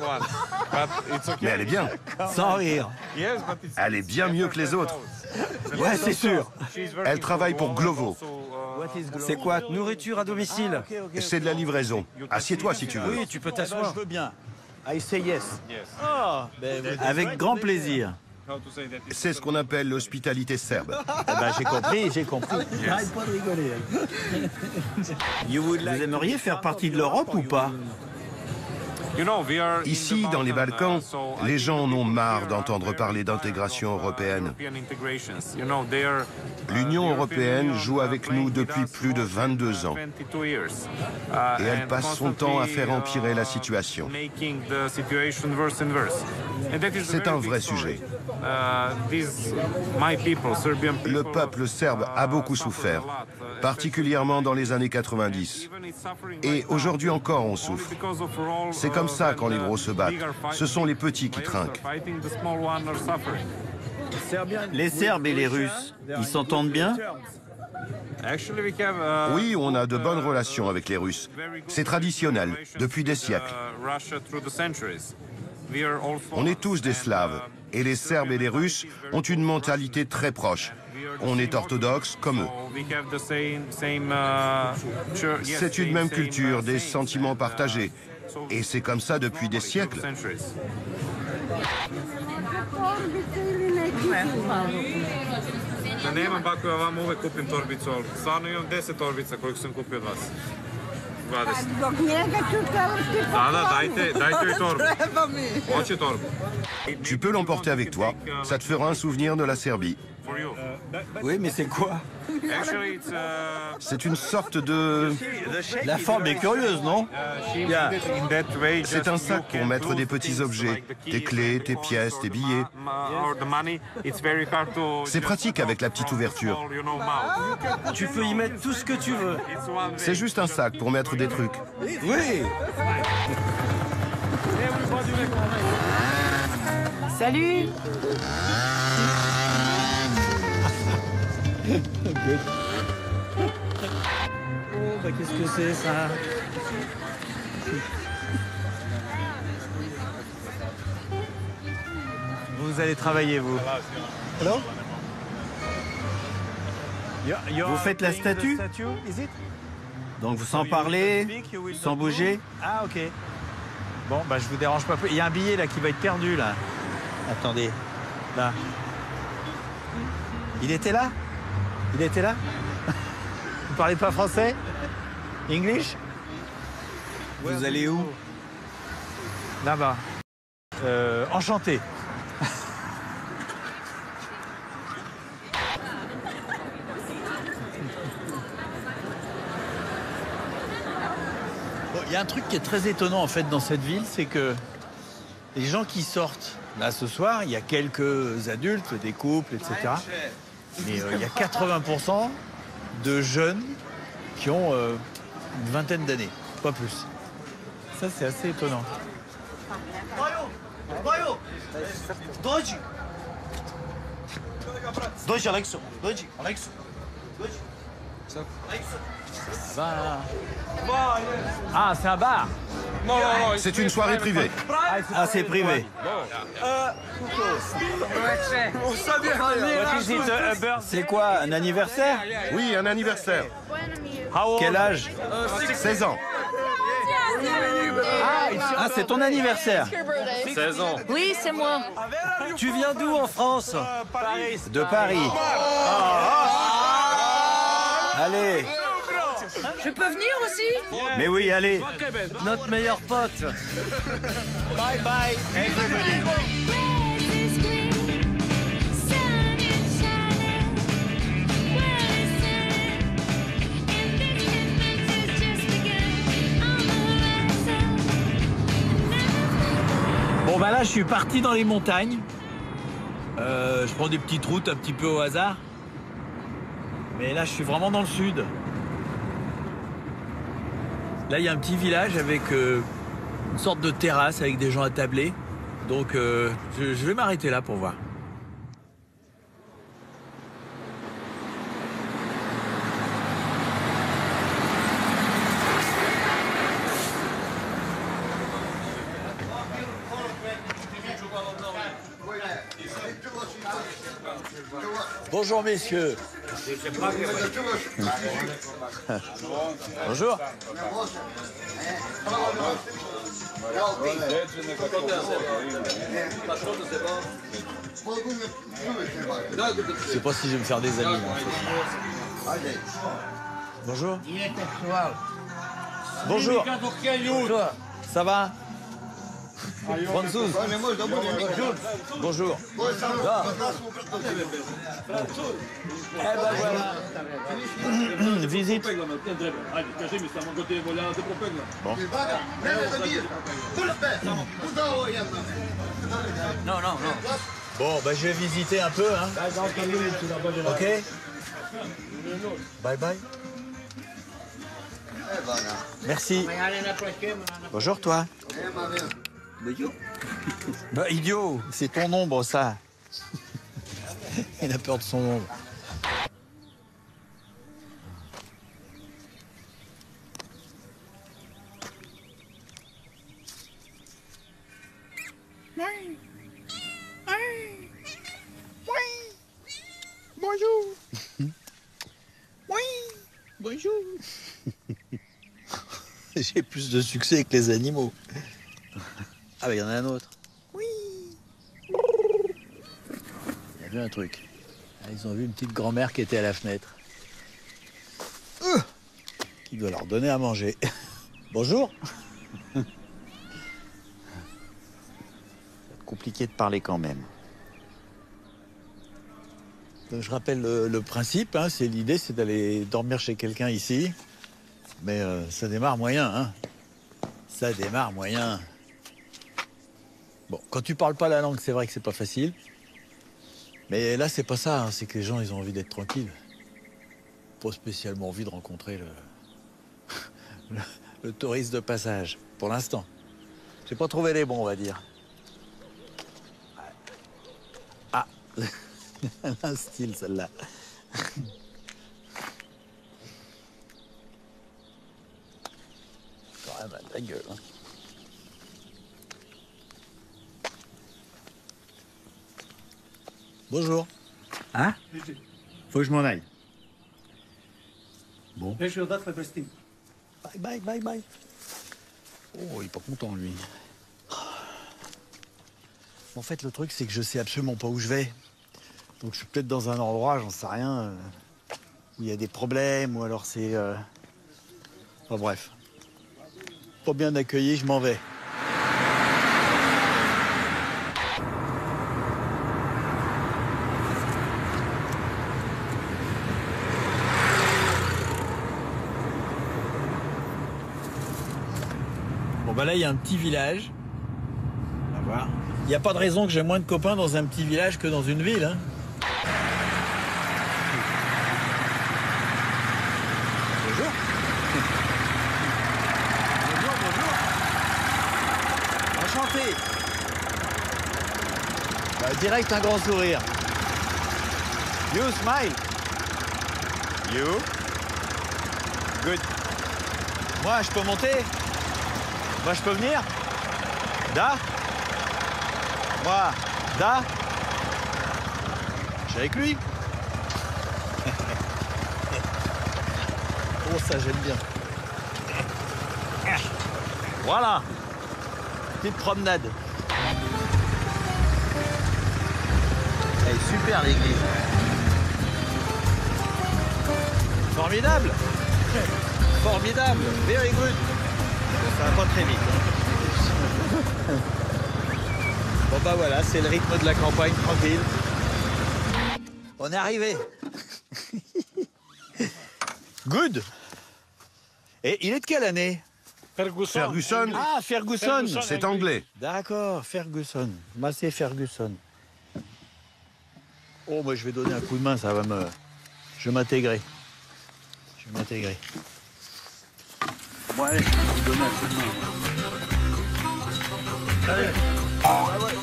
Mais elle est bien. Sans rire. Elle est bien mieux que les autres. Ouais, c'est sûr. Elle travaille pour Glovo. C'est quoi? Nourriture à domicile. C'est de la livraison. Assieds-toi si tu veux. Oui, tu peux t'asseoir. Je veux bien. I say yes. Oh, Avec grand plaisir. C'est ce qu'on appelle l'hospitalité serbe. J'ai compris, j'ai compris. Arrête pas de rigoler. Vous aimeriez faire partie de l'Europe ou pas? Ici, dans les Balkans, les gens en ont marre d'entendre parler d'intégration européenne. L'Union européenne joue avec nous depuis plus de 22 ans. Et elle passe son temps à faire empirer la situation. C'est un vrai sujet. Le peuple serbe a beaucoup souffert, particulièrement dans les années 90. Et aujourd'hui encore, on souffre. C'est comme ça quand les gros se battent. Ce sont les petits qui trinquent. Les Serbes et les Russes, ils s'entendent bien? Oui, on a de bonnes relations avec les Russes. C'est traditionnel, depuis des siècles. On est tous des Slaves, et les Serbes et les Russes ont une mentalité très proche. On est orthodoxes comme eux. C'est une même culture, des sentiments partagés. Et c'est comme ça depuis des siècles. Nemam bako, ja vam uvek kupim torbicu, ali stvarno imam 10 torbica koliko sam kupio od vas. 20. Dajte joj torbu. Hoće torbu. Tu peux l'emporter avec toi, ça te fera un souvenir de la Serbie. Oui, mais c'est quoi? C'est une sorte de... La forme est curieuse, non? C'est un sac pour mettre des petits objets, tes clés, tes pièces, tes billets. C'est pratique avec la petite ouverture. Tu peux y mettre tout ce que tu veux. C'est juste un sac pour mettre des trucs. Oui. Salut. Oh, qu'est-ce que c'est ça? Vous allez travailler, vous? Alors? Vous faites la statue? Donc sans parler, sans bouger? Ah, ok. Bon, je vous dérange pas plus. Il y a un billet là qui va être perdu là. Attendez. Là. Il était là? Il était là? Vous parlez pas français? English? Vous allez où? Là-bas. Enchanté. Il y a un truc qui est très étonnant en fait dans cette ville, c'est que Les gens qui sortent là ce soir, il y a quelques adultes, des couples, etc. Mais il y a 80% de jeunes qui ont une vingtaine d'années, pas plus. Ça, c'est assez étonnant. Ah, c'est un bar. C'est une soirée privée. Ah, c'est privé. C'est quoi, un anniversaire? Oui, un anniversaire. Quel âge? 16 ans. Ah, c'est ton anniversaire. 16 ans. Oui, c'est moi. Tu viens d'où en France? De Paris. Allez. Je peux venir aussi? Mais oui, allez. Notre meilleur pote. Bye bye, everybody. Bon, bah là, je suis parti dans les montagnes. Je prends des petites routes un petit peu au hasard. Mais là, je suis vraiment dans le sud. Là, il y a un petit village avec une sorte de terrasse avec des gens attablés. Donc, je vais m'arrêter là pour voir. Bonjour messieurs. Bonjour. Je sais pas si je vais me faire des amis. Moi. Bonjour. Bonjour. Bonjour. Ça va? Franzouz. Bonjour. Ah. Eh ben voilà. Visite. Bon. Non. Bon, ben je vais visiter un peu, hein. Ok. Bye bye. Merci. Bonjour toi. Bah, idiot, c'est ton ombre, ça. Il a peur de son ombre. Bonjour. Bonjour. J'ai plus de succès avec les animaux. Ah, bah, il y en a un autre. Oui. Il y a vu un truc. Ah, ils ont vu une petite grand-mère qui était à la fenêtre. Qui doit leur donner à manger. Bonjour. C'est compliqué de parler quand même. Donc, je rappelle le principe, hein, l'idée, c'est d'aller dormir chez quelqu'un ici. Mais ça démarre moyen, hein. Ça démarre moyen. Bon, quand tu parles pas la langue, c'est vrai que c'est pas facile. Mais là, c'est pas ça, hein. C'est que les gens, ils ont envie d'être tranquilles. Pas spécialement envie de rencontrer le touriste de passage, pour l'instant. J'ai pas trouvé les bons, on va dire. Ah, elle a un style, celle-là. Quand même, elle a de la gueule, hein. Bonjour. Hein? Faut que je m'en aille. Bon. Bye, bye, bye. Oh, il est pas content, lui. En fait, le truc, c'est que je sais absolument pas où je vais. Donc, je suis peut-être dans un endroit, j'en sais rien, où il y a des problèmes, ou alors c'est... Enfin, bref. Pas bien accueilli, je m'en vais. Bon, bah là, il y a un petit village. Voilà. Il n'y a pas de raison que j'ai moins de copains dans un petit village que dans une ville. Hein. Bonjour. Bonjour, bonjour. Enchanté. Bah, direct un grand sourire. You smile. You. Good. Moi, je peux monter? Moi, je peux venir? Da? Moi, Da? Je suis avec lui. Oh, ça, j'aime bien. Voilà. Petite promenade. Elle est super, l'église. Formidable. Formidable. Very good. Ça va pas très vite. Bon bah voilà, c'est le rythme de la campagne, tranquille. On est arrivé. Good. Et il est de quelle année? Ferguson. Ah, Ferguson. C'est anglais. D'accord, Ferguson. Massey Ferguson. Oh, moi je vais donner un coup de main, ça va me... Je vais m'intégrer. Je vais m'intégrer. Ouais, je vais vous donner un coup de main. Allez. Ah, ouais.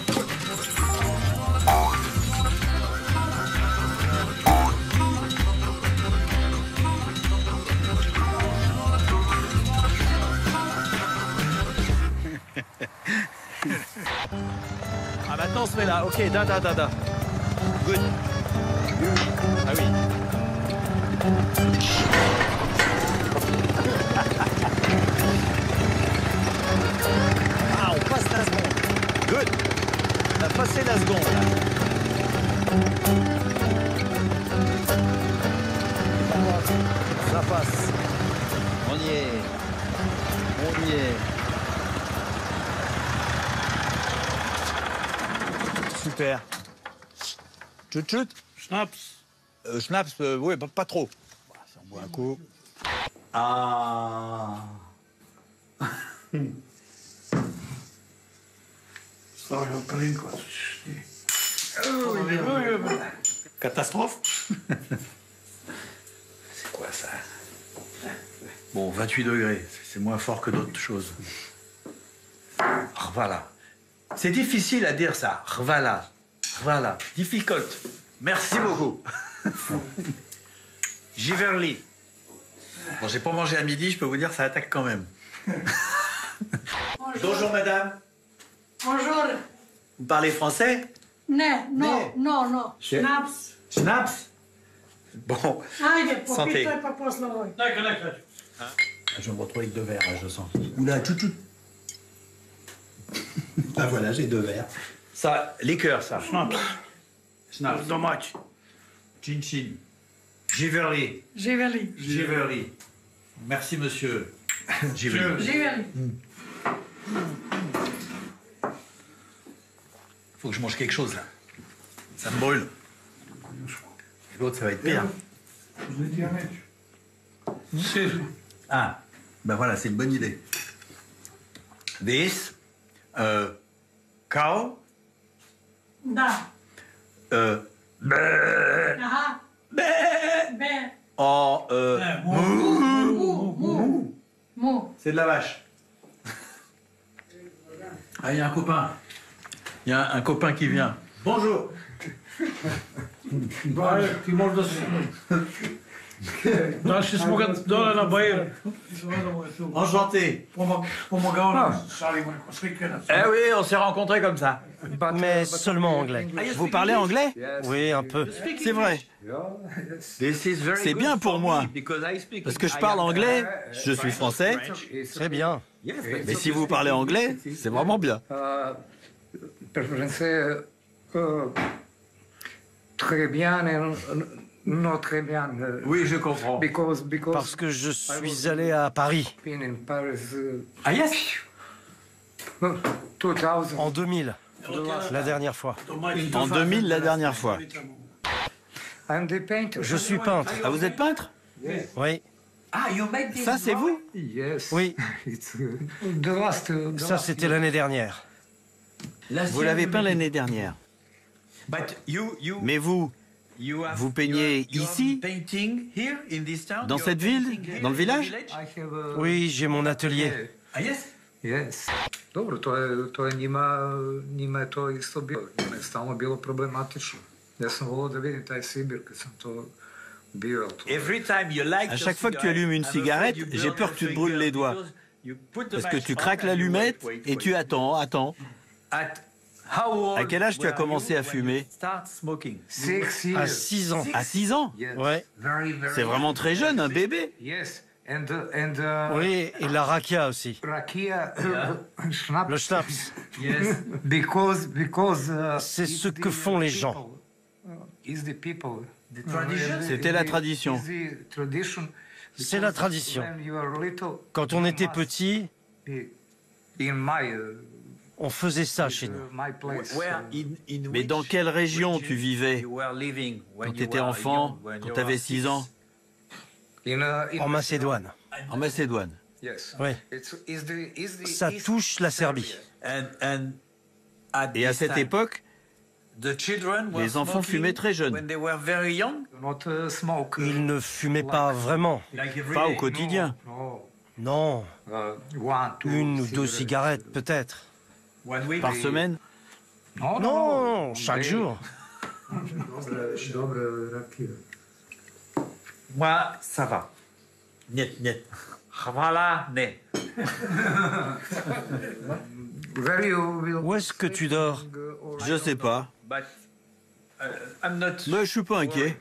Ah, maintenant on se met là. Ok, da. Good. Ah oui. Ah, on passe la seconde. Good. On a passé la seconde, là. Ça passe. On y est. On y est. Super. Chut. Schnaps. Schnaps, oui, pas trop. Bah, ça en boit un coup. Ah. Catastrophe. C'est quoi ça? Bon, 28 degrés, c'est moins fort que d'autres choses. Voilà. C'est difficile à dire ça. Voilà. Difficult. Merci beaucoup. Giverny. Bon, j'ai pas mangé à midi, je peux vous dire, ça attaque quand même. Bonjour, madame. Bonjour. Vous parlez français? Non. Schnaps. Schnaps? Bon. Allez, santé. Je me retrouve avec 2 verres, là, je sens. Oula, chouchou. Ah voilà, j'ai 2 verres. Ça, liqueur, ça. Schnaps. Dommage. Chin. Giverny. Merci, monsieur. Giverny. Faut que je mange quelque chose, là. Ça me brûle. L'autre, ça va être pire. Ah, ben voilà, c'est une bonne idée. This, cow. Da. Aha. Oh, Mou. C'est de la vache. Ah, il y a un copain. Il y a un copain qui vient. Bonjour. Ти можеш да си... Наши смогат доле на Баир. Enchanté. Помагал на Салима. Eh oui, on s'est rencontrés comme ça. Mais seulement anglais. Vous parlez anglais? Oui, un peu. C'est vrai. C'est bien pour moi. Parce que je parle anglais, je suis français. Très bien. Mais si vous parlez anglais, c'est vraiment bien. Très bien, non très bien. Oui, je comprends. Parce que je suis allé à Paris. Ah yes? En 2000, la dernière fois. En 2000, la dernière fois. Je suis peintre. Ah, vous êtes peintre? Oui. Ça, c'est vous? Oui. Ça, c'était l'année dernière. Vous l'avez peint l'année dernière. Mais vous peignez ici, dans cette ville, dans le village? Oui, j'ai mon atelier. Yes. Dobro, to je njima je to isto bilo. Njima je stalno bilo problematično. Ja sam volio da vidim taj Sibir kad sam to bio. À chaque fois que tu allumes une cigarette, j'ai peur que tu te brûles les doigts. Parce que tu craques l'allumette et tu attends. À quel âge tu as commencé à fumer? À 6 ans. À 6 ans? Ouais. C'est vraiment très jeune, un bébé. Oui, et la rakia aussi. Le schnapps. C'est ce que font les gens. C'était la tradition. C'est la tradition. Quand on était petit, on faisait ça chez nous. Mais dans quelle région tu vivais quand tu étais enfant, quand tu avais 6 ans? En Macédoine. En Macédoine. Oui. Ça touche la Serbie. Et à cette époque, les enfants fumaient très jeunes. Ils ne fumaient pas vraiment. Pas au quotidien. Non. 1 ou 2 cigarettes, peut-être. Par semaine? Non, chaque jour. Moi, ça va. Niet. Voilà, né. Où est-ce que tu dors? Je sais pas. Mais je suis pas inquiet.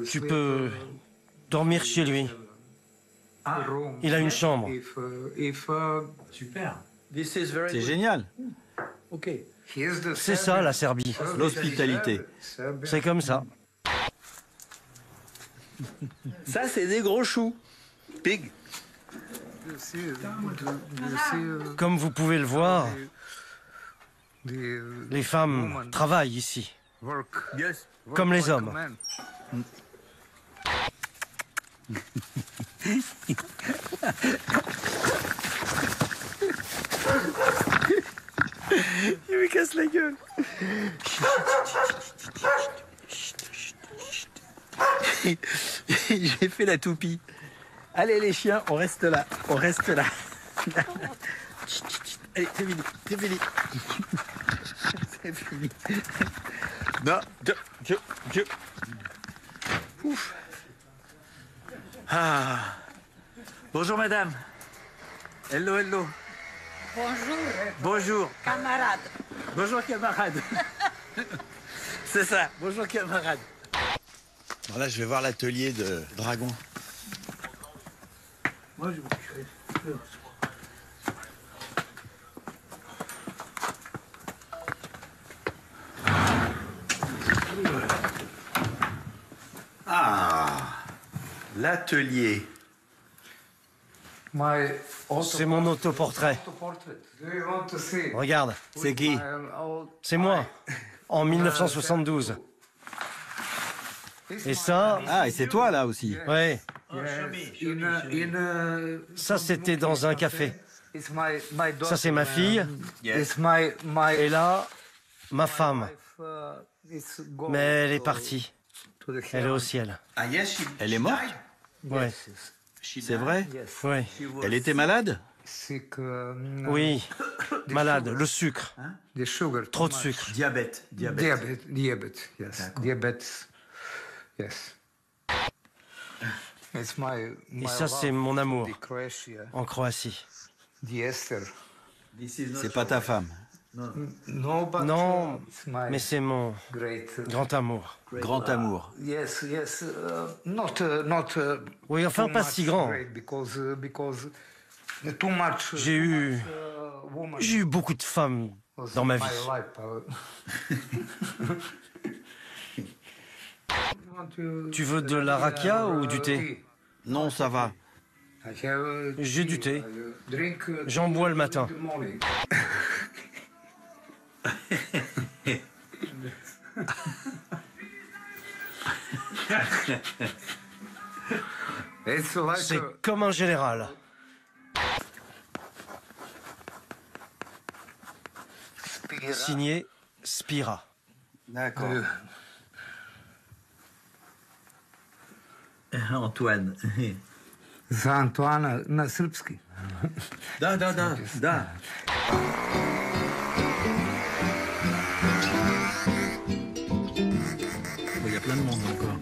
Tu peux dormir chez lui. Il a une chambre. Super. C'est génial. C'est ça la Serbie. L'hospitalité. C'est comme ça. Ça, c'est des gros choux. Pig. Comme vous pouvez le voir, les femmes travaillent ici. Comme les hommes. Il me casse la gueule. J'ai fait la toupie. Allez les chiens, on reste là. Allez, c'est fini. C'est fini. Non, je. Ouf. Ah. Bonjour madame. Hello. Bonjour. Camarade. Bonjour camarade. C'est ça. Bonjour camarade. Bon, là, je vais voir l'atelier de Dragon. Moi, je vais L'atelier. C'est mon autoportrait. Regarde. C'est qui? C'est moi, en 1972. Et ça... Ah, et c'est toi, là, aussi? Ouais. Ça, c'était dans un café. Ça, c'est ma fille. Et là, ma femme. Mais elle est partie. Elle est au ciel. Elle est morte? Ouais. C'est vrai? Ouais. Elle était malade? Oui, malade, le sucre. Trop de sucre. Diabète. Yes. Et ça, c'est mon amour en Croatie. C'est pas ta femme? Non, mais c'est mon grand amour. Grand amour. Oui, enfin pas si grand. J'ai eu beaucoup de femmes dans ma vie. Tu veux de la rakia ou du thé? Non, ça va. J'ai du thé. J'en bois le matin. C'est comme un général. Signé Spira. D'accord. Antoine. Za Antoana na srpski. Da. Il y a plein de monde encore.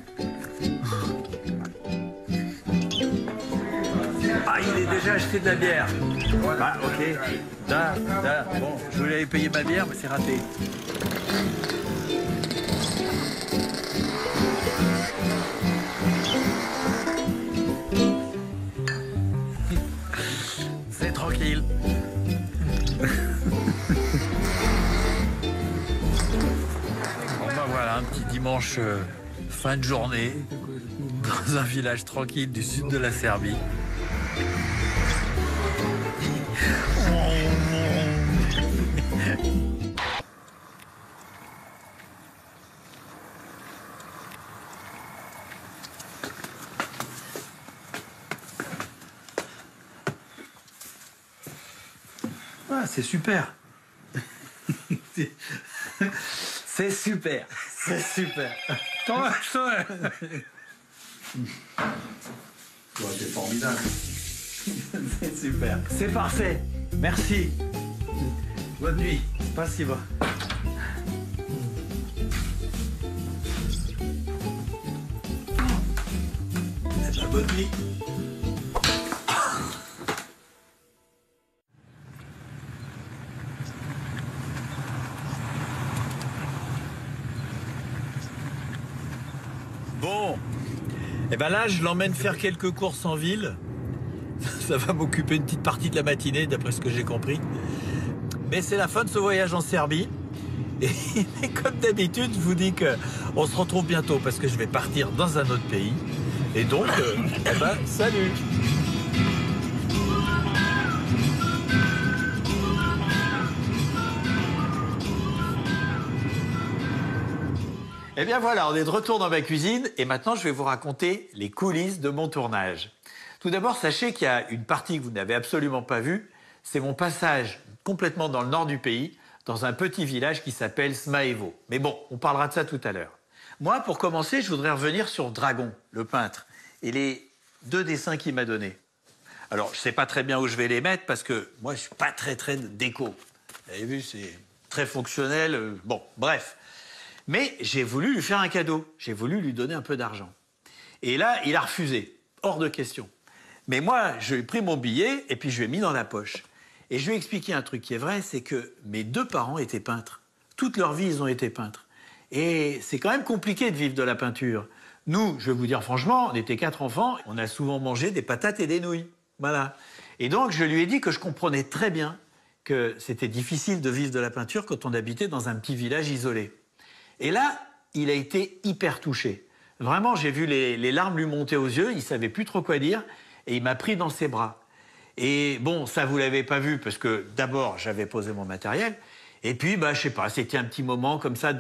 Ah, il est déjà acheté de la bière. Ah, ok. Da. Bon, je voulais aller payer ma bière, mais c'est raté. C'est tranquille. Bon, bah voilà, un petit dimanche fin de journée dans un village tranquille du sud de la Serbie. Ah, c'est super. C'est super. C'est super. C'est formidable. C'est super. C'est parfait. Merci. Bonne nuit. Спасибо. Bonne nuit. Bon, et ben là, je l'emmène faire quelques courses en ville. Ça va m'occuper une petite partie de la matinée, d'après ce que j'ai compris. Mais c'est la fin de ce voyage en Serbie. Et comme d'habitude, je vous dis qu'on se retrouve bientôt parce que je vais partir dans un autre pays. Et donc, eh ben, salut! Eh bien voilà, on est de retour dans ma cuisine et maintenant je vais vous raconter les coulisses de mon tournage. Tout d'abord, sachez qu'il y a une partie que vous n'avez absolument pas vue, c'est mon passage complètement dans le nord du pays, dans un petit village qui s'appelle Zmajevo. Mais bon, on parlera de ça tout à l'heure. Moi, pour commencer, je voudrais revenir sur Dragon, le peintre, et les 2 dessins qu'il m'a donnés. Alors, je ne sais pas très bien où je vais les mettre parce que moi, je ne suis pas très déco. Vous avez vu, c'est très fonctionnel. Bon, bref. Mais j'ai voulu lui faire un cadeau. J'ai voulu lui donner un peu d'argent. Et là, il a refusé. Hors de question. Mais moi, je lui ai pris mon billet et puis je lui ai mis dans la poche. Et je lui ai expliqué un truc qui est vrai, c'est que mes 2 parents étaient peintres. Toute leur vie, ils ont été peintres. Et c'est quand même compliqué de vivre de la peinture. Nous, je vais vous dire franchement, on était 4 enfants, on a souvent mangé des patates et des nouilles. Voilà. Et donc, je lui ai dit que je comprenais très bien que c'était difficile de vivre de la peinture quand on habitait dans un petit village isolé. Et là, il a été hyper touché. Vraiment, j'ai vu les larmes lui monter aux yeux, il ne savait plus trop quoi dire, et il m'a pris dans ses bras. Et bon, ça, vous ne l'avez pas vu, parce que d'abord, j'avais posé mon matériel, et puis, je sais pas, c'était un petit moment comme ça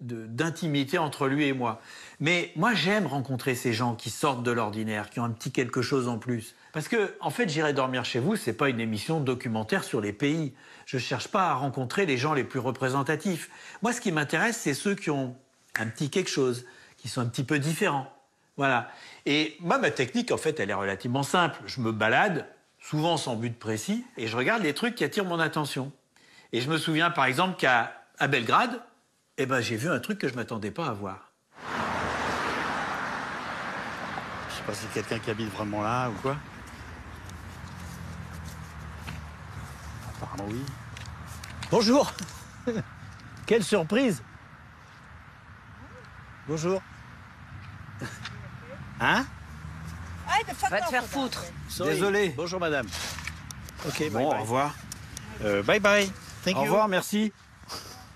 d'intimité entre lui et moi. Mais moi, j'aime rencontrer ces gens qui sortent de l'ordinaire, qui ont un petit quelque chose en plus. Parce que, en fait, J'irai dormir chez vous, c'est pas une émission documentaire sur les pays. Je cherche pas à rencontrer les gens les plus représentatifs. Moi, ce qui m'intéresse, c'est ceux qui ont un petit quelque chose, qui sont un petit peu différents. Voilà. Et moi, ma technique, en fait, elle est relativement simple. Je me balade, souvent sans but précis, et je regarde les trucs qui attirent mon attention. Et je me souviens, par exemple, qu'à Belgrade, j'ai vu un truc que je m'attendais pas à voir. Je sais pas si c'est quelqu'un qui habite vraiment là ou quoi. Apparemment, oui. Bonjour. Quelle surprise. Bonjour. Hein? Va te faire foutre. Désolé. Bonjour, madame. Ok, bon, bye, au revoir. Bye bye. Au revoir, merci.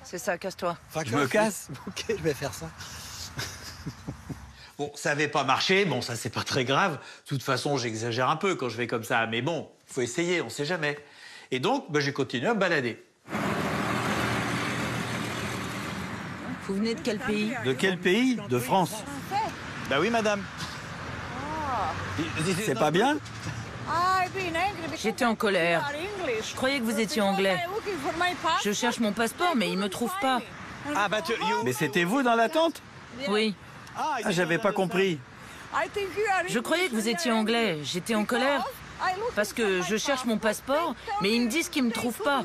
C'est ça, casse-toi. Je me casse? Ok, je vais faire ça. Bon, ça n'avait pas marché. Bon, ça, c'est pas très grave. De toute façon, j'exagère un peu quand je vais comme ça. Mais bon, il faut essayer, on sait jamais. Et donc, j'ai continué à me balader. Vous venez de quel pays? De quel pays? De France. Bah oui, madame. C'est pas bien? J'étais en colère. Je croyais que vous étiez anglais. Je cherche mon passeport, mais il me trouve pas. Mais c'était vous dans la tente? Oui. Ah, j'avais pas compris. Je croyais que vous étiez anglais. J'étais en colère. Parce que je cherche mon passeport, mais ils me disent qu'ils me trouvent pas.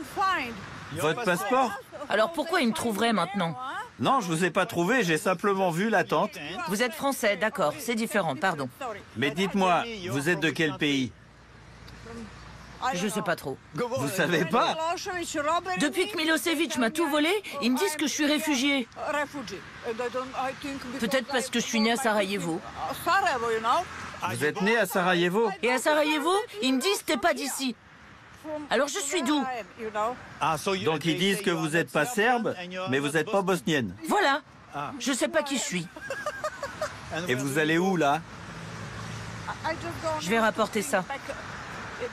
Votre passeport? Alors pourquoi ils me trouveraient maintenant? Non, je vous ai pas trouvé, j'ai simplement vu la tente. Vous êtes français, d'accord, c'est différent, pardon. Mais dites-moi, vous êtes de quel pays? Je sais pas trop. Vous savez pas? Depuis que Milosevic m'a tout volé, ils me disent que je suis réfugié. Peut-être parce que je suis né à Sarajevo. Vous êtes né à Sarajevo? Et à Sarajevo, ils me disent t'es pas d'ici. Alors je suis d'où? Donc ils disent que vous n'êtes pas serbe, mais vous n'êtes pas bosnienne. Voilà. Je sais pas qui je suis. Et vous allez où là? Je vais rapporter ça.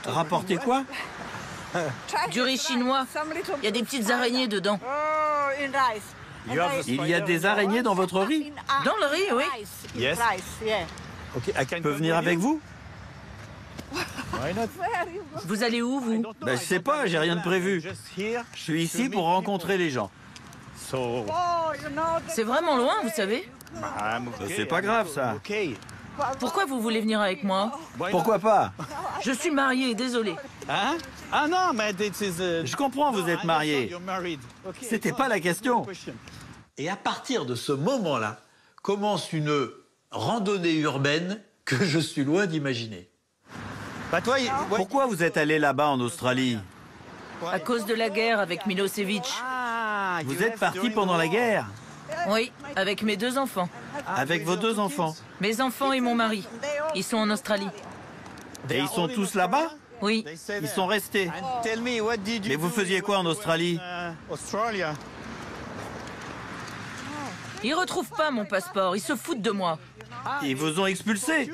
Rapporter quoi? Du riz chinois. Il y a des petites araignées dedans. Il y a des araignées dans votre riz? Dans le riz, oui. Yes. Je peux venir avec vous? Vous allez où, vous? Ben, je sais pas, j'ai rien de prévu. Je suis ici pour rencontrer les gens. C'est vraiment loin, vous savez? C'est pas grave, ça. Pourquoi vous voulez venir avec moi? Pourquoi pas? Je suis marié, désolé. Hein? Ah non, mais je comprends, vous êtes marié. C'était pas la question. Et à partir de ce moment-là, commence une randonnée urbaine que je suis loin d'imaginer. Pourquoi vous êtes allé là-bas en Australie? À cause de la guerre avec Milosevic. Vous êtes parti pendant la guerre? Oui, avec mes 2 enfants. Avec vos 2 enfants? Mes enfants et mon mari. Ils sont en Australie. Et ils sont tous là-bas? Oui. Ils sont restés. Mais vous faisiez quoi en Australie? Ils retrouvent pas mon passeport, ils se foutent de moi. Ils vous ont expulsé?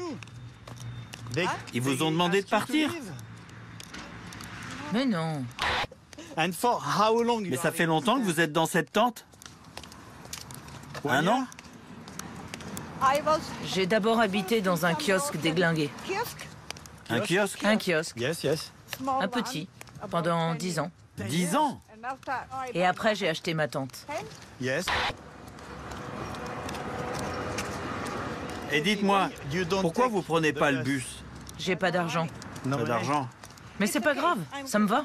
Ils vous ont demandé de partir? Mais non. Mais ça fait longtemps que vous êtes dans cette tente? 1 an? J'ai d'abord habité dans un kiosque déglingué. Un kiosque? Un kiosque. Yes. Un petit, pendant 10 ans. 10 ans? Et après, j'ai acheté ma tente. Yes. Et dites-moi, pourquoi vous prenez pas le bus? J'ai pas d'argent. Pas d'argent? Mais c'est pas grave, ça me va.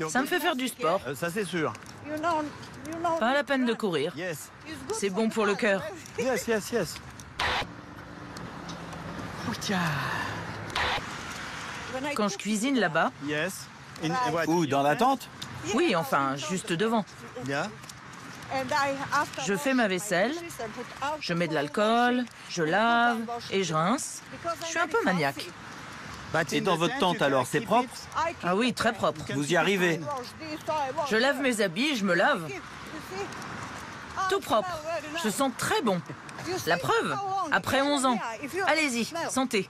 Ça me fait faire du sport. Ça c'est sûr. Pas la peine de courir. C'est bon pour le cœur. Yes. Quand je cuisine là-bas. Où, dans la tente? Oui, enfin, juste devant. Je fais ma vaisselle, je mets de l'alcool, je lave et je rince. Je suis un peu maniaque. Et dans votre tente alors, c'est propre? Ah oui, très propre. Vous y arrivez? Je lave mes habits, je me lave. Tout propre. Je sens très bon. La preuve, après 11 ans. Allez-y, sentez.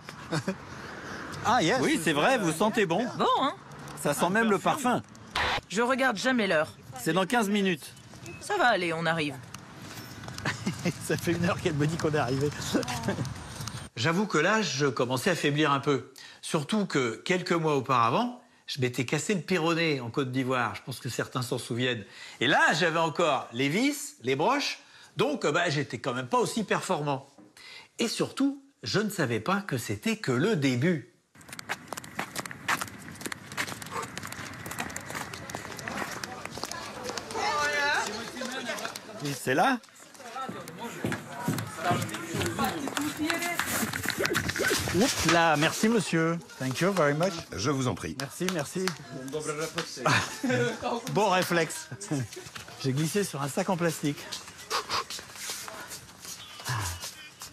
Oui, c'est vrai, vous sentez bon. Bon, hein? Ça sent même le parfum. Je regarde jamais l'heure. C'est dans 15 minutes. Ça va aller, on arrive. Ça fait 1 heure qu'elle me dit qu'on est arrivé. J'avoue que là, je commençais à faiblir un peu. Surtout que quelques mois auparavant, je m'étais cassé le péroné en Côte d'Ivoire. Je pense que certains s'en souviennent. Et là, j'avais encore les vis, les broches. Donc, j'étais quand même pas aussi performant. Et surtout, je ne savais pas que c'était que le début. C'est là? Oups là, merci monsieur. Thank you very much. Je vous en prie. Merci. Bon réflexe. J'ai glissé sur un sac en plastique.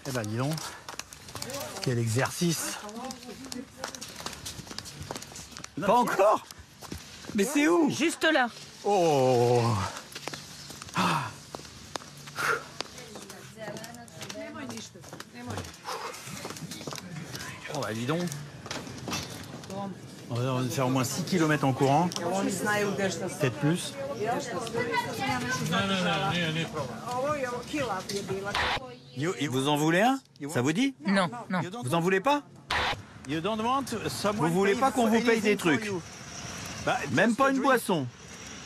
Eh ben dis donc, quel exercice. Pas encore? Mais c'est où? Juste là. Oh. Oh bah dis donc. On va faire au moins 6 km en courant. Peut-être plus. Ovo je kila je bila. Vous en voulez un? Ça vous dit? Non, non. Vous en voulez pas? Vous voulez pas qu'on vous paye des trucs? Même pas une boisson.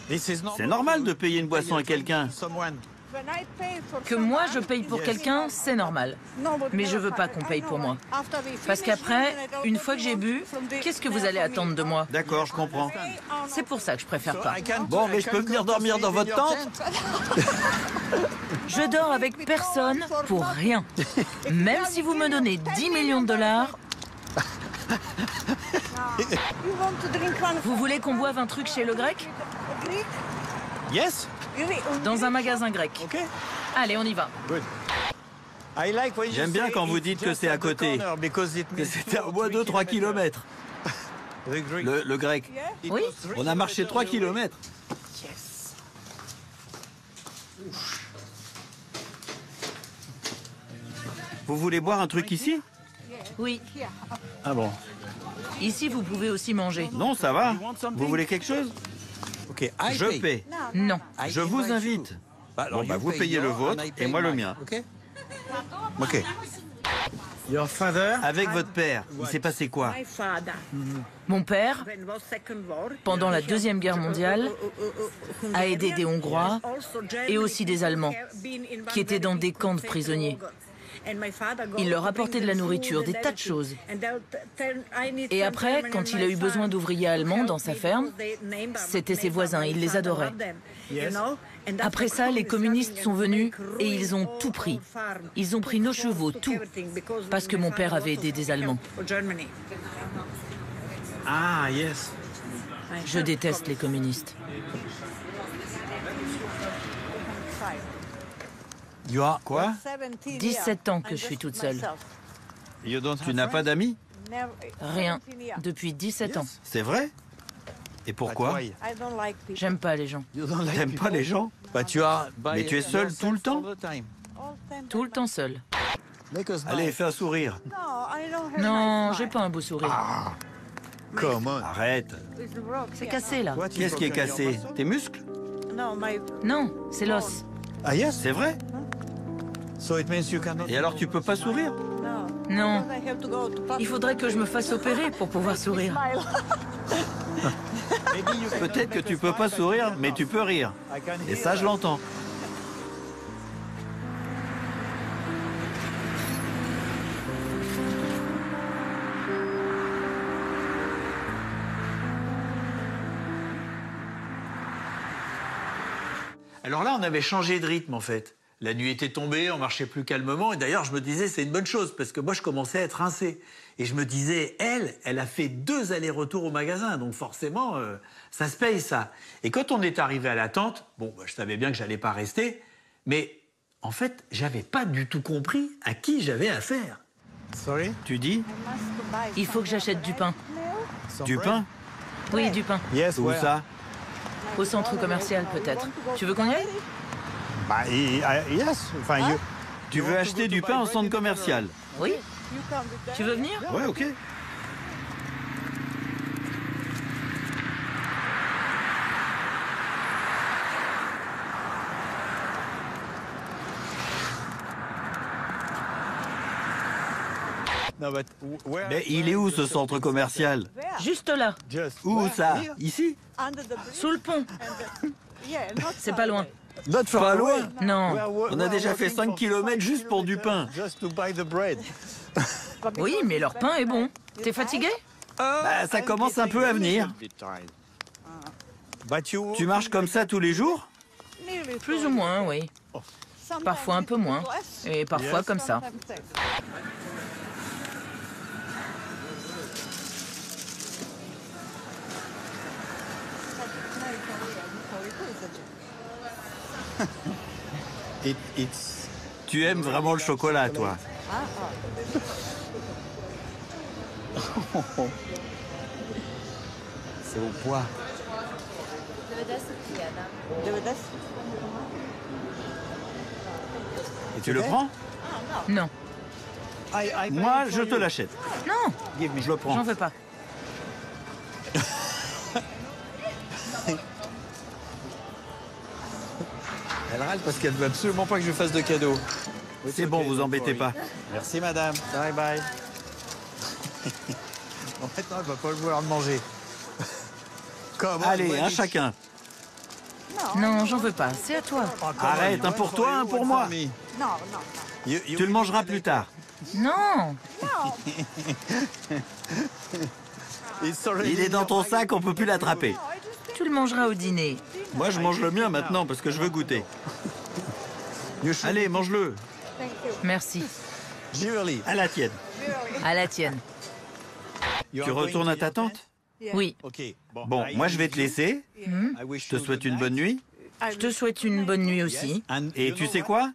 C'est normal de payer une boisson à quelqu'un. Que moi je paye pour quelqu'un, c'est normal. Mais je veux pas qu'on paye pour moi. Parce qu'après, une fois que j'ai bu, qu'est-ce que vous allez attendre de moi? D'accord, je comprends. C'est pour ça que je préfère pas. Bon, mais je peux venir dormir dans votre tente? Je dors avec personne pour rien. Même si vous me donnez 10 millions de dollars. Vous voulez qu'on boive un truc chez le grec? Yes. Dans un magasin grec. Allez, on y va. J'aime bien quand vous dites que c'est à côté. Que c'est à au moins 2-3 kilomètres. Le grec. Oui. On a marché 3 kilomètres. Vous voulez boire un truc ici? Oui. Ah bon. Ici, vous pouvez aussi manger. Non, ça va. Vous voulez quelque chose? Je paie. Non. Je vous invite. Bon, bah, vous payez le vôtre et moi le mien. Ok. Avec votre père, il s'est passé quoi? Mon père, pendant la Deuxième Guerre mondiale, a aidé des Hongrois et aussi des Allemands qui étaient dans des camps de prisonniers. Il leur apportait de la nourriture, des tas de choses. Et après, quand il a eu besoin d'ouvriers allemands dans sa ferme, c'était ses voisins, il les adorait. Après ça, les communistes sont venus et ils ont tout pris. Ils ont pris nos chevaux, tout, parce que mon père avait aidé des Allemands. Ah, yes. Je déteste les communistes. Quoi? 17 ans que je suis toute seule. Tu n'as pas d'amis? Rien, depuis 17 ans. C'est vrai? Et pourquoi? J'aime pas les gens. T'aimes pas les gens? Mais tu es seul tout le temps? Tout le temps seul. Allez, fais un sourire. Non, j'ai pas un beau sourire. Arrête. C'est cassé là. Qu'est-ce qui est cassé? Tes muscles? Non, c'est l'os. Ah yes, c'est vrai? Et alors tu peux pas sourire? Non. Il faudrait que je me fasse opérer pour pouvoir sourire. Peut-être que tu peux pas sourire, mais tu peux rire. Et ça, je l'entends. Alors là, on avait changé de rythme en fait. La nuit était tombée, on marchait plus calmement. Et d'ailleurs, je me disais, c'est une bonne chose, parce que moi, je commençais à être rincé. Et je me disais, elle a fait 2 allers-retours au magasin. Donc forcément, ça se paye, ça. Et quand on est arrivé à la tente, bon, bah, je savais bien que j'allais pas rester. Mais en fait, j'avais pas du tout compris à qui j'avais affaire. Tu dis? Il faut que j'achète du pain. Du pain? Oui, du pain. Où ça? Au centre commercial, peut-être. Tu veux qu'on y aille? Tu veux acheter du pain au centre commercial? Oui. Tu veux venir? Ouais, ok. Mais il est où ce centre commercial? Juste là. Où ça? Ici? Sous le pont. C'est pas loin. Pas loin? Non. On a déjà fait 5 km juste pour du pain. Oui, mais leur pain est bon. T'es fatigué? Bah, ça commence un peu à venir. Tu marches comme ça tous les jours? Plus ou moins, oui. Parfois un peu moins. Et parfois comme ça. Tu aimes vraiment le chocolat, toi? C'est au poids. Et tu le prends? Non. Moi, je te l'achète. Non. Je le prends. J'en veux pas. Elle râle parce qu'elle veut absolument pas que je lui fasse de cadeaux. C'est bon, vous embêtez pas. Merci, madame. Bye bye. Bon, maintenant, elle va pas vouloir me manger. Allez, un chacun. Non, j'en veux pas. C'est à toi. Arrête, un pour toi, un pour moi. Non, non. Tu le mangeras plus tard. Non. Il est dans ton sac, on peut plus l'attraper. Tu le mangeras au dîner. Moi, je mange le mien maintenant parce que je veux goûter. Allez, mange-le. Merci. À la tienne. À la tienne. Tu retournes à ta tante? Oui. Bon, moi, je vais te laisser. Je te souhaite une bonne nuit. Je te souhaite une bonne nuit aussi. Et tu sais quoi?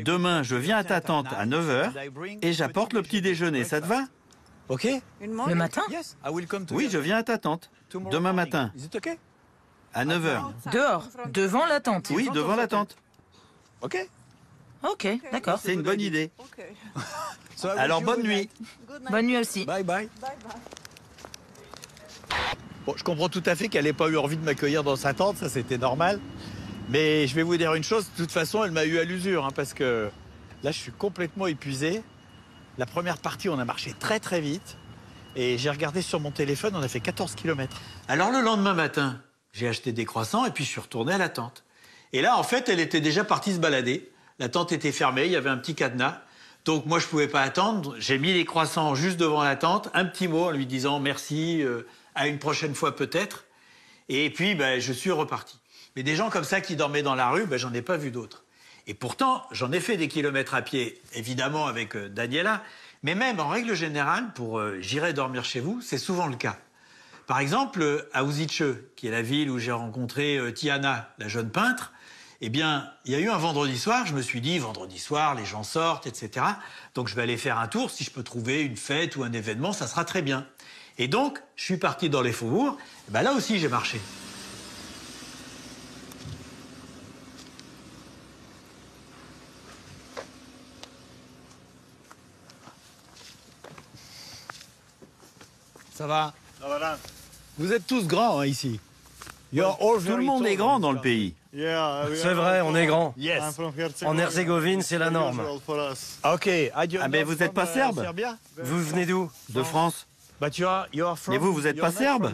Demain, je viens à ta tante à 9h et j'apporte le petit déjeuner. Ça te va? OK? Le matin? Oui, je viens à ta tante. Demain matin. À 9h. Dehors, devant la tente. Oui, devant la tente. OK? Ok, d'accord. C'est une bonne idée. Alors, bonne nuit. Bonne nuit aussi. Bye bye. Bon, je comprends tout à fait qu'elle n'ait pas eu envie de m'accueillir dans sa tente, ça c'était normal. Mais je vais vous dire une chose, de toute façon, elle m'a eu à l'usure, hein, parce que là, je suis complètement épuisé. La première partie, on a marché très très vite. Et j'ai regardé sur mon téléphone, on a fait 14 km. Alors le lendemain matin, j'ai acheté des croissants et puis je suis retourné à la tente. Et là, en fait, elle était déjà partie se balader. La tente était fermée, il y avait un petit cadenas. Donc moi, je ne pouvais pas attendre. J'ai mis les croissants juste devant la tente, un petit mot en lui disant merci, à une prochaine fois peut-être. Et puis, je suis reparti. Mais des gens comme ça qui dormaient dans la rue, j'en ai pas vu d'autres. Et pourtant, j'en ai fait des kilomètres à pied, évidemment avec Daniela, mais même en règle générale, pour j'irai dormir chez vous, c'est souvent le cas. Par exemple, à Uzice, qui est la ville où j'ai rencontré Tiana, la jeune peintre, eh bien, il y a eu un vendredi soir, je me suis dit, vendredi soir, les gens sortent, etc. Donc je vais aller faire un tour, si je peux trouver une fête ou un événement, ça sera très bien. Et donc, je suis parti dans les faubourgs, là aussi j'ai marché. Ça va? Vous êtes tous grands hein, ici. Tout le monde est grand dans le pays. C'est vrai, on est grand. En Herzégovine, c'est la norme. Ok. Mais vous n'êtes pas serbe? Vous venez d'où? De France. Mais vous n'êtes pas serbe?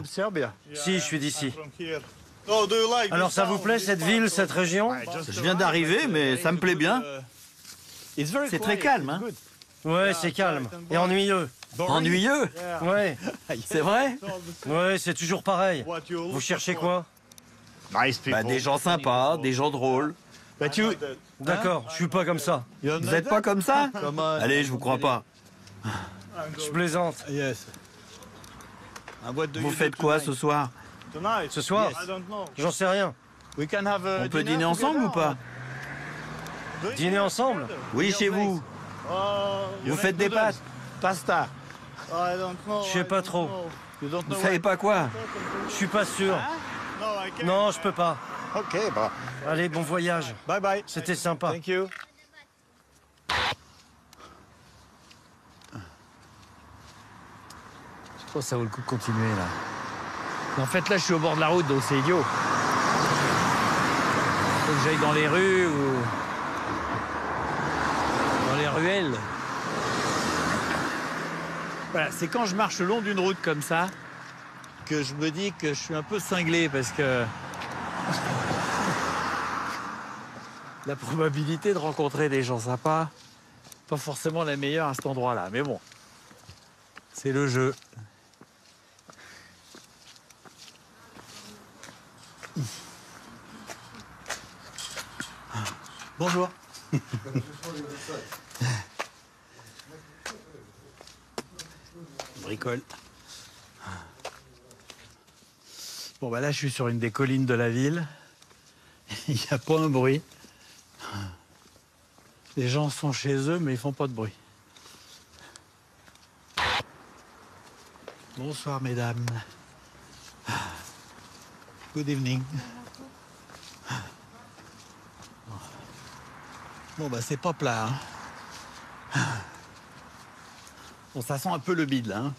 Si, je suis d'ici. Alors ça vous plaît cette ville, cette région? Je viens d'arriver, mais ça me plaît bien. C'est très calme, hein? Ouais, c'est calme. Et ennuyeux. Ennuyeux? Ouais. C'est vrai? Ouais, c'est toujours pareil. Vous cherchez quoi? Des gens sympas, des gens drôles. D'accord, je suis pas comme ça. Vous n'êtes pas comme ça? Allez, je vous crois pas. Je plaisante. Vous faites quoi ce soir? Ce soir? J'en sais rien. On peut dîner ensemble ou pas? Dîner ensemble? Oui, chez vous. Vous faites des pâtes? Pasta. Je sais pas trop. Vous savez pas quoi? Je suis pas sûr. Non, je peux pas. Ok, bah. Allez, bon voyage. Bye bye. C'était sympa. Thank you. Je crois que ça vaut le coup de continuer là. En fait, là, je suis au bord de la route, donc c'est idiot. Faut que j'aille dans les rues ou dans les ruelles. Voilà, c'est quand je marche le long d'une route comme ça que je me dis que je suis un peu cinglé parce que la probabilité de rencontrer des gens sympas, pas forcément la meilleure à cet endroit-là. Mais bon, c'est le jeu. Bonjour. Bricole. Bon, là, je suis sur une des collines de la ville. Il n'y a pas un bruit. Les gens sont chez eux, mais ils font pas de bruit. Bonsoir, mesdames. Good evening. Bon, c'est pas plat. Hein. Bon, ça sent un peu le bide, là. Hein.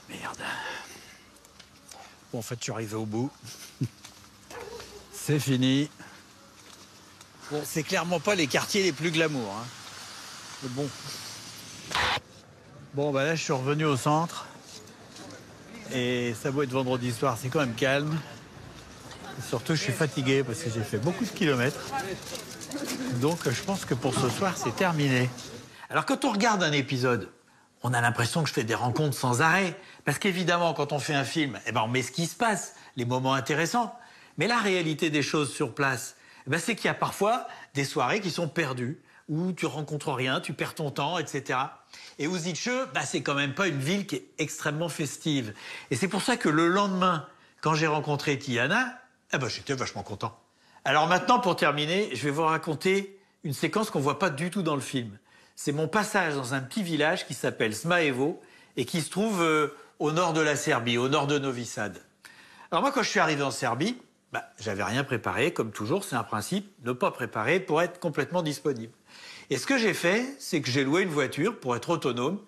Merde. Bon, en fait, je suis arrivé au bout. C'est fini. Bon, c'est clairement pas les quartiers les plus glamour. Hein. Mais bon. Bon, bah là, je suis revenu au centre. Et ça doit être vendredi soir, c'est quand même calme. Et surtout, je suis fatigué parce que j'ai fait beaucoup de kilomètres. Donc, je pense que pour ce soir, c'est terminé. Alors, quand on regarde un épisode, on a l'impression que je fais des rencontres sans arrêt. Parce qu'évidemment, quand on fait un film, eh ben, on met ce qui se passe, les moments intéressants. Mais la réalité des choses sur place, eh ben, c'est qu'il y a parfois des soirées qui sont perdues, où tu rencontres rien, tu perds ton temps, etc. Et Uzice, bah, c'est quand même pas une ville qui est extrêmement festive. Et c'est pour ça que le lendemain, quand j'ai rencontré Tiana, eh ben, j'étais vachement content. Alors maintenant, pour terminer, je vais vous raconter une séquence qu'on voit pas du tout dans le film. C'est mon passage dans un petit village qui s'appelle Smajevo et qui se trouve au nord de la Serbie, au nord de Novi Sad. Alors moi, quand je suis arrivé en Serbie, bah, j'avais rien préparé, comme toujours, c'est un principe, ne pas préparer pour être complètement disponible. Et ce que j'ai fait, c'est que j'ai loué une voiture pour être autonome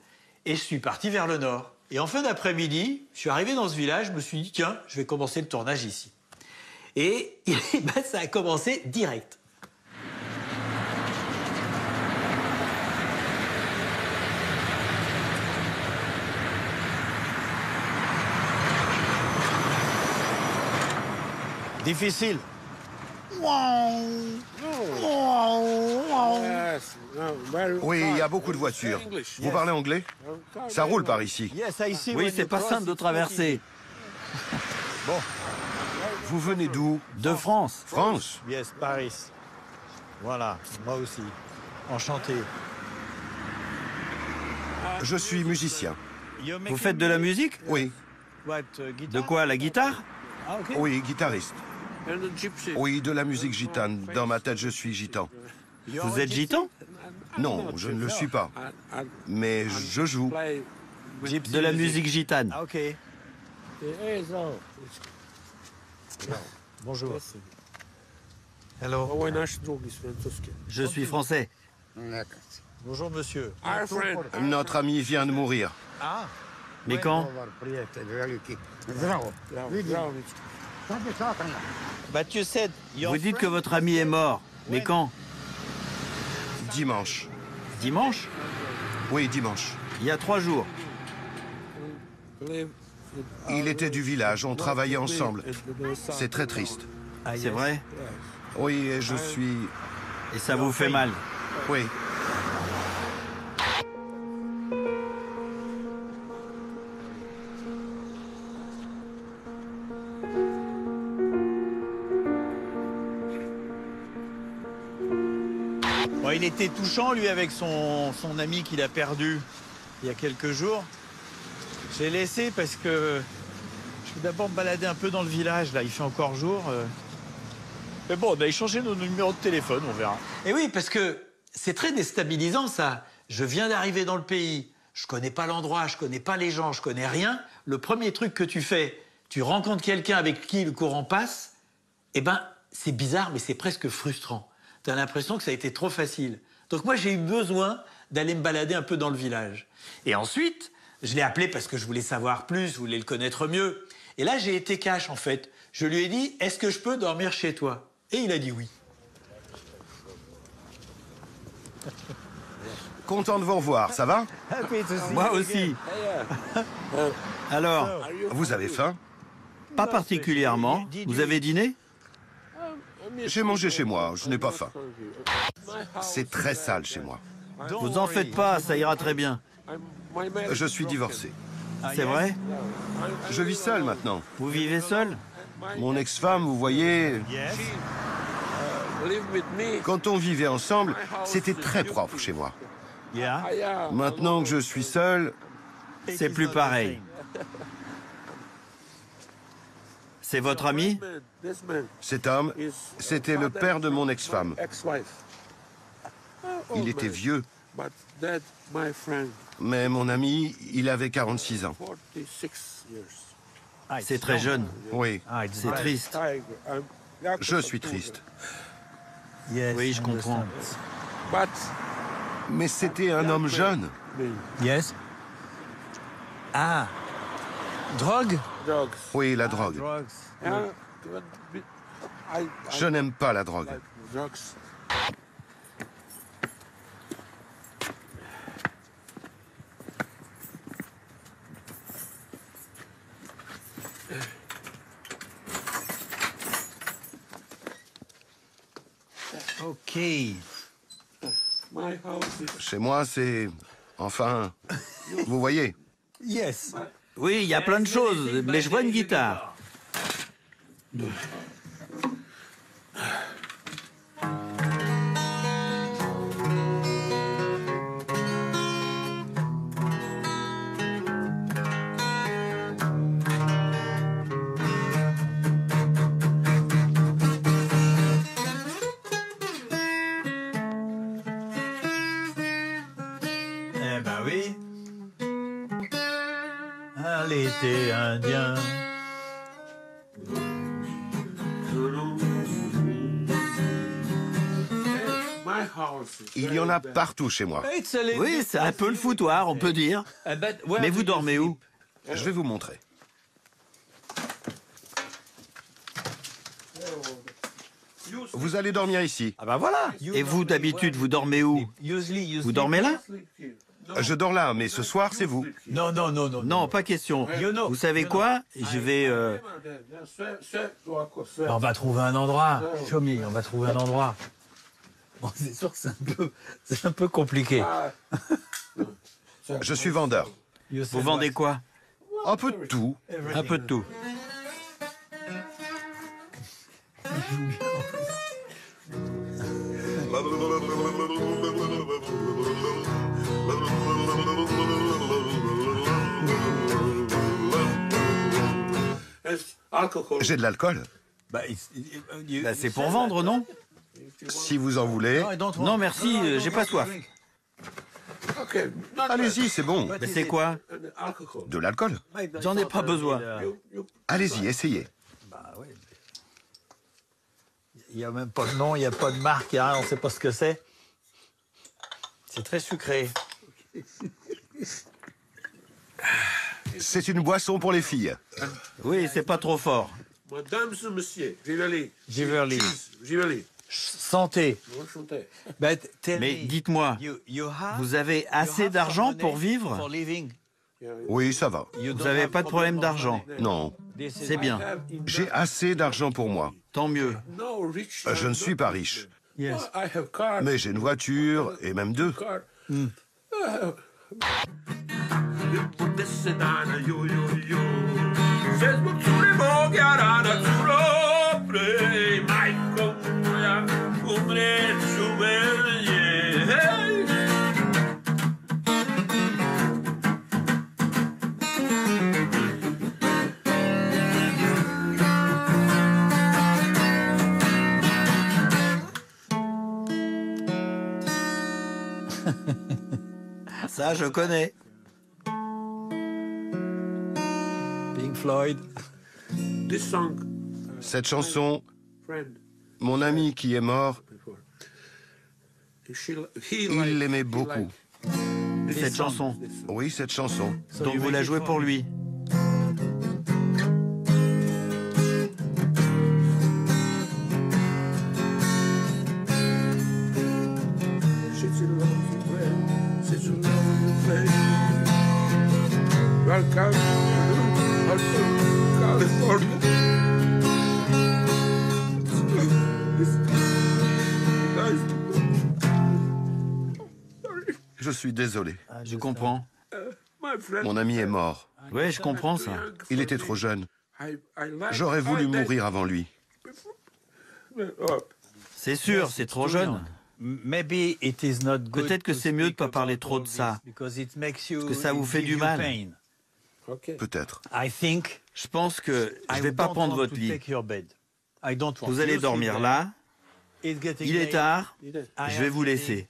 et je suis parti vers le nord. Et en fin d'après-midi, je suis arrivé dans ce village, je me suis dit, tiens, je vais commencer le tournage ici. Et ben, ça a commencé direct. Difficile. Oui, il y a beaucoup de voitures. Vous parlez anglais? Ça roule par ici. Oui, c'est pas simple de traverser. Bon. Vous venez d'où? De France. France? Yes, Paris. Voilà, moi aussi. Enchanté. Je suis musicien. Vous faites de la musique? Oui. De quoi, la guitare? Oui, guitariste. Oui, de la musique gitane. Dans ma tête, je suis gitan. Vous êtes gitan? Non, je ne le suis pas. Mais je joue. De la musique gitane. Ok. Bonjour. Hello. Je suis français. Bonjour, monsieur. Notre ami vient de mourir. Ah. Mais quand? Vous dites que votre ami est mort. Mais quand? Dimanche. Dimanche? Oui, dimanche. Il y a 3 jours. Il était du village, on travaillait ensemble. C'est très triste. C'est vrai? Oui, et je suis... Et ça vous fait mal? Oui. Bon, il était touchant, lui, avec son ami qu'il a perdu il y a quelques jours. J'ai laissé parce que je vais d'abord me balader un peu dans le village. Là, il fait encore jour. Mais bon, on a échangé nos numéros de téléphone, on verra. Et oui, parce que c'est très déstabilisant, ça. Je viens d'arriver dans le pays, je connais pas l'endroit, je connais pas les gens, je connais rien. Le premier truc que tu fais, tu rencontres quelqu'un avec qui le courant passe, eh ben, c'est bizarre, mais c'est presque frustrant. Tu as l'impression que ça a été trop facile. Donc moi, j'ai eu besoin d'aller me balader un peu dans le village. Et ensuite, je l'ai appelé parce que je voulais savoir plus, je voulais le connaître mieux. Et là, j'ai été cash, en fait. Je lui ai dit, est-ce que je peux dormir chez toi? Et il a dit oui. Content de vous revoir, ça va? Moi aussi. Alors, vous avez faim? Pas particulièrement. Vous avez dîné? J'ai mangé chez moi, je n'ai pas faim. C'est très sale chez moi. Vous en faites pas, ça ira très bien. Je suis divorcé. C'est vrai? Je vis seul maintenant. Vous vivez seul? Mon ex-femme, vous voyez... Quand on vivait ensemble, c'était très propre chez moi. Maintenant que je suis seul... C'est plus pareil. C'est votre ami? Cet homme, c'était le père de mon ex-femme. Il était vieux. Mais mon ami, il avait 46 ans. C'est très jeune. Oui. C'est triste. Je suis triste. Oui, je comprends. Mais c'était un homme jeune. Yes. Ah. Drogue? Oui, la drogue. Je n'aime pas la drogue. Ok. Chez moi, c'est... Enfin... Vous voyez. Yes. Oui, il y a plein de choses, mais je vois une guitare. Eh ben oui. À l'été indien. Il y en a partout chez moi. Oui, c'est un peu le foutoir, on peut dire. Mais vous dormez où? Je vais vous montrer. Vous allez dormir ici. Ah ben voilà. Et vous, d'habitude, vous dormez où? Vous dormez là? Je dors là, mais ce soir, c'est vous. Non, non, non, non. Non, pas question. Vous savez quoi? Je vais... On va trouver un endroit. Chomi, on va trouver un endroit. Bon, c'est sûr que c'est un peu compliqué. Je suis vendeur. Vous vendez quoi? Un peu de tout. Un peu de tout. J'ai de l'alcool. C'est pour vendre, non? Si vous en voulez. Non, merci, j'ai pas soif. Allez-y, c'est bon. Mais c'est quoi? De l'alcool. J'en ai pas besoin. Allez-y, essayez. Il n'y a même pas de nom, il n'y a pas de marque, il y a rien, on ne sait pas ce que c'est. C'est très sucré. C'est une boisson pour les filles. Oui, c'est pas trop fort. Madame, monsieur, Giverly. Giverly. Santé. Mais dites-moi, vous avez assez d'argent pour vivre? Oui, ça va. Vous n'avez pas de problème d'argent? Non. C'est bien. J'ai assez d'argent pour moi. Tant mieux. Je ne suis pas riche. Mais j'ai une voiture, et même deux. Ça, je connais. Pink Floyd. Cette chanson, mon ami qui est mort, il l'aimait beaucoup. Cette chanson? Oui, cette chanson. Donc vous la jouez pour lui? Welcome to California. Je suis désolé. Je comprends. Mon ami est mort. Oui, je comprends ça. Il était trop jeune. J'aurais voulu mourir avant lui. C'est sûr, c'est trop jeune. Peut-être que c'est mieux de ne pas parler trop de ça, parce que ça vous fait du mal. Peut-être. Je pense que je ne vais pas prendre votre lit. Vous allez dormir là. Il est tard. Je vais vous laisser.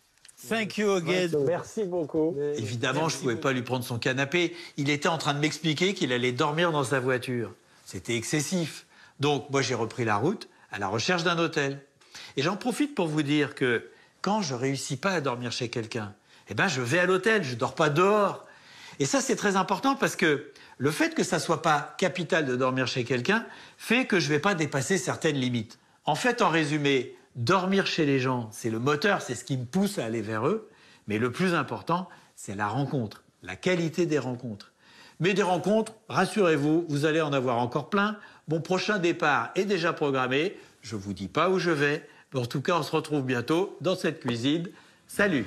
Merci beaucoup. Évidemment, je ne pouvais pas lui prendre son canapé. Il était en train de m'expliquer qu'il allait dormir dans sa voiture. C'était excessif. Donc, moi, j'ai repris la route à la recherche d'un hôtel. Et j'en profite pour vous dire que quand je ne réussis pas à dormir chez quelqu'un, eh ben, je vais à l'hôtel, je ne dors pas dehors. Et ça, c'est très important parce que le fait que ça ne soit pas capital de dormir chez quelqu'un fait que je ne vais pas dépasser certaines limites. En fait, en résumé, dormir chez les gens, c'est le moteur, c'est ce qui me pousse à aller vers eux. Mais le plus important, c'est la rencontre, la qualité des rencontres. Mais des rencontres, rassurez-vous, vous allez en avoir encore plein. Mon prochain départ est déjà programmé. Je ne vous dis pas où je vais, mais en tout cas, on se retrouve bientôt dans cette cuisine. Salut!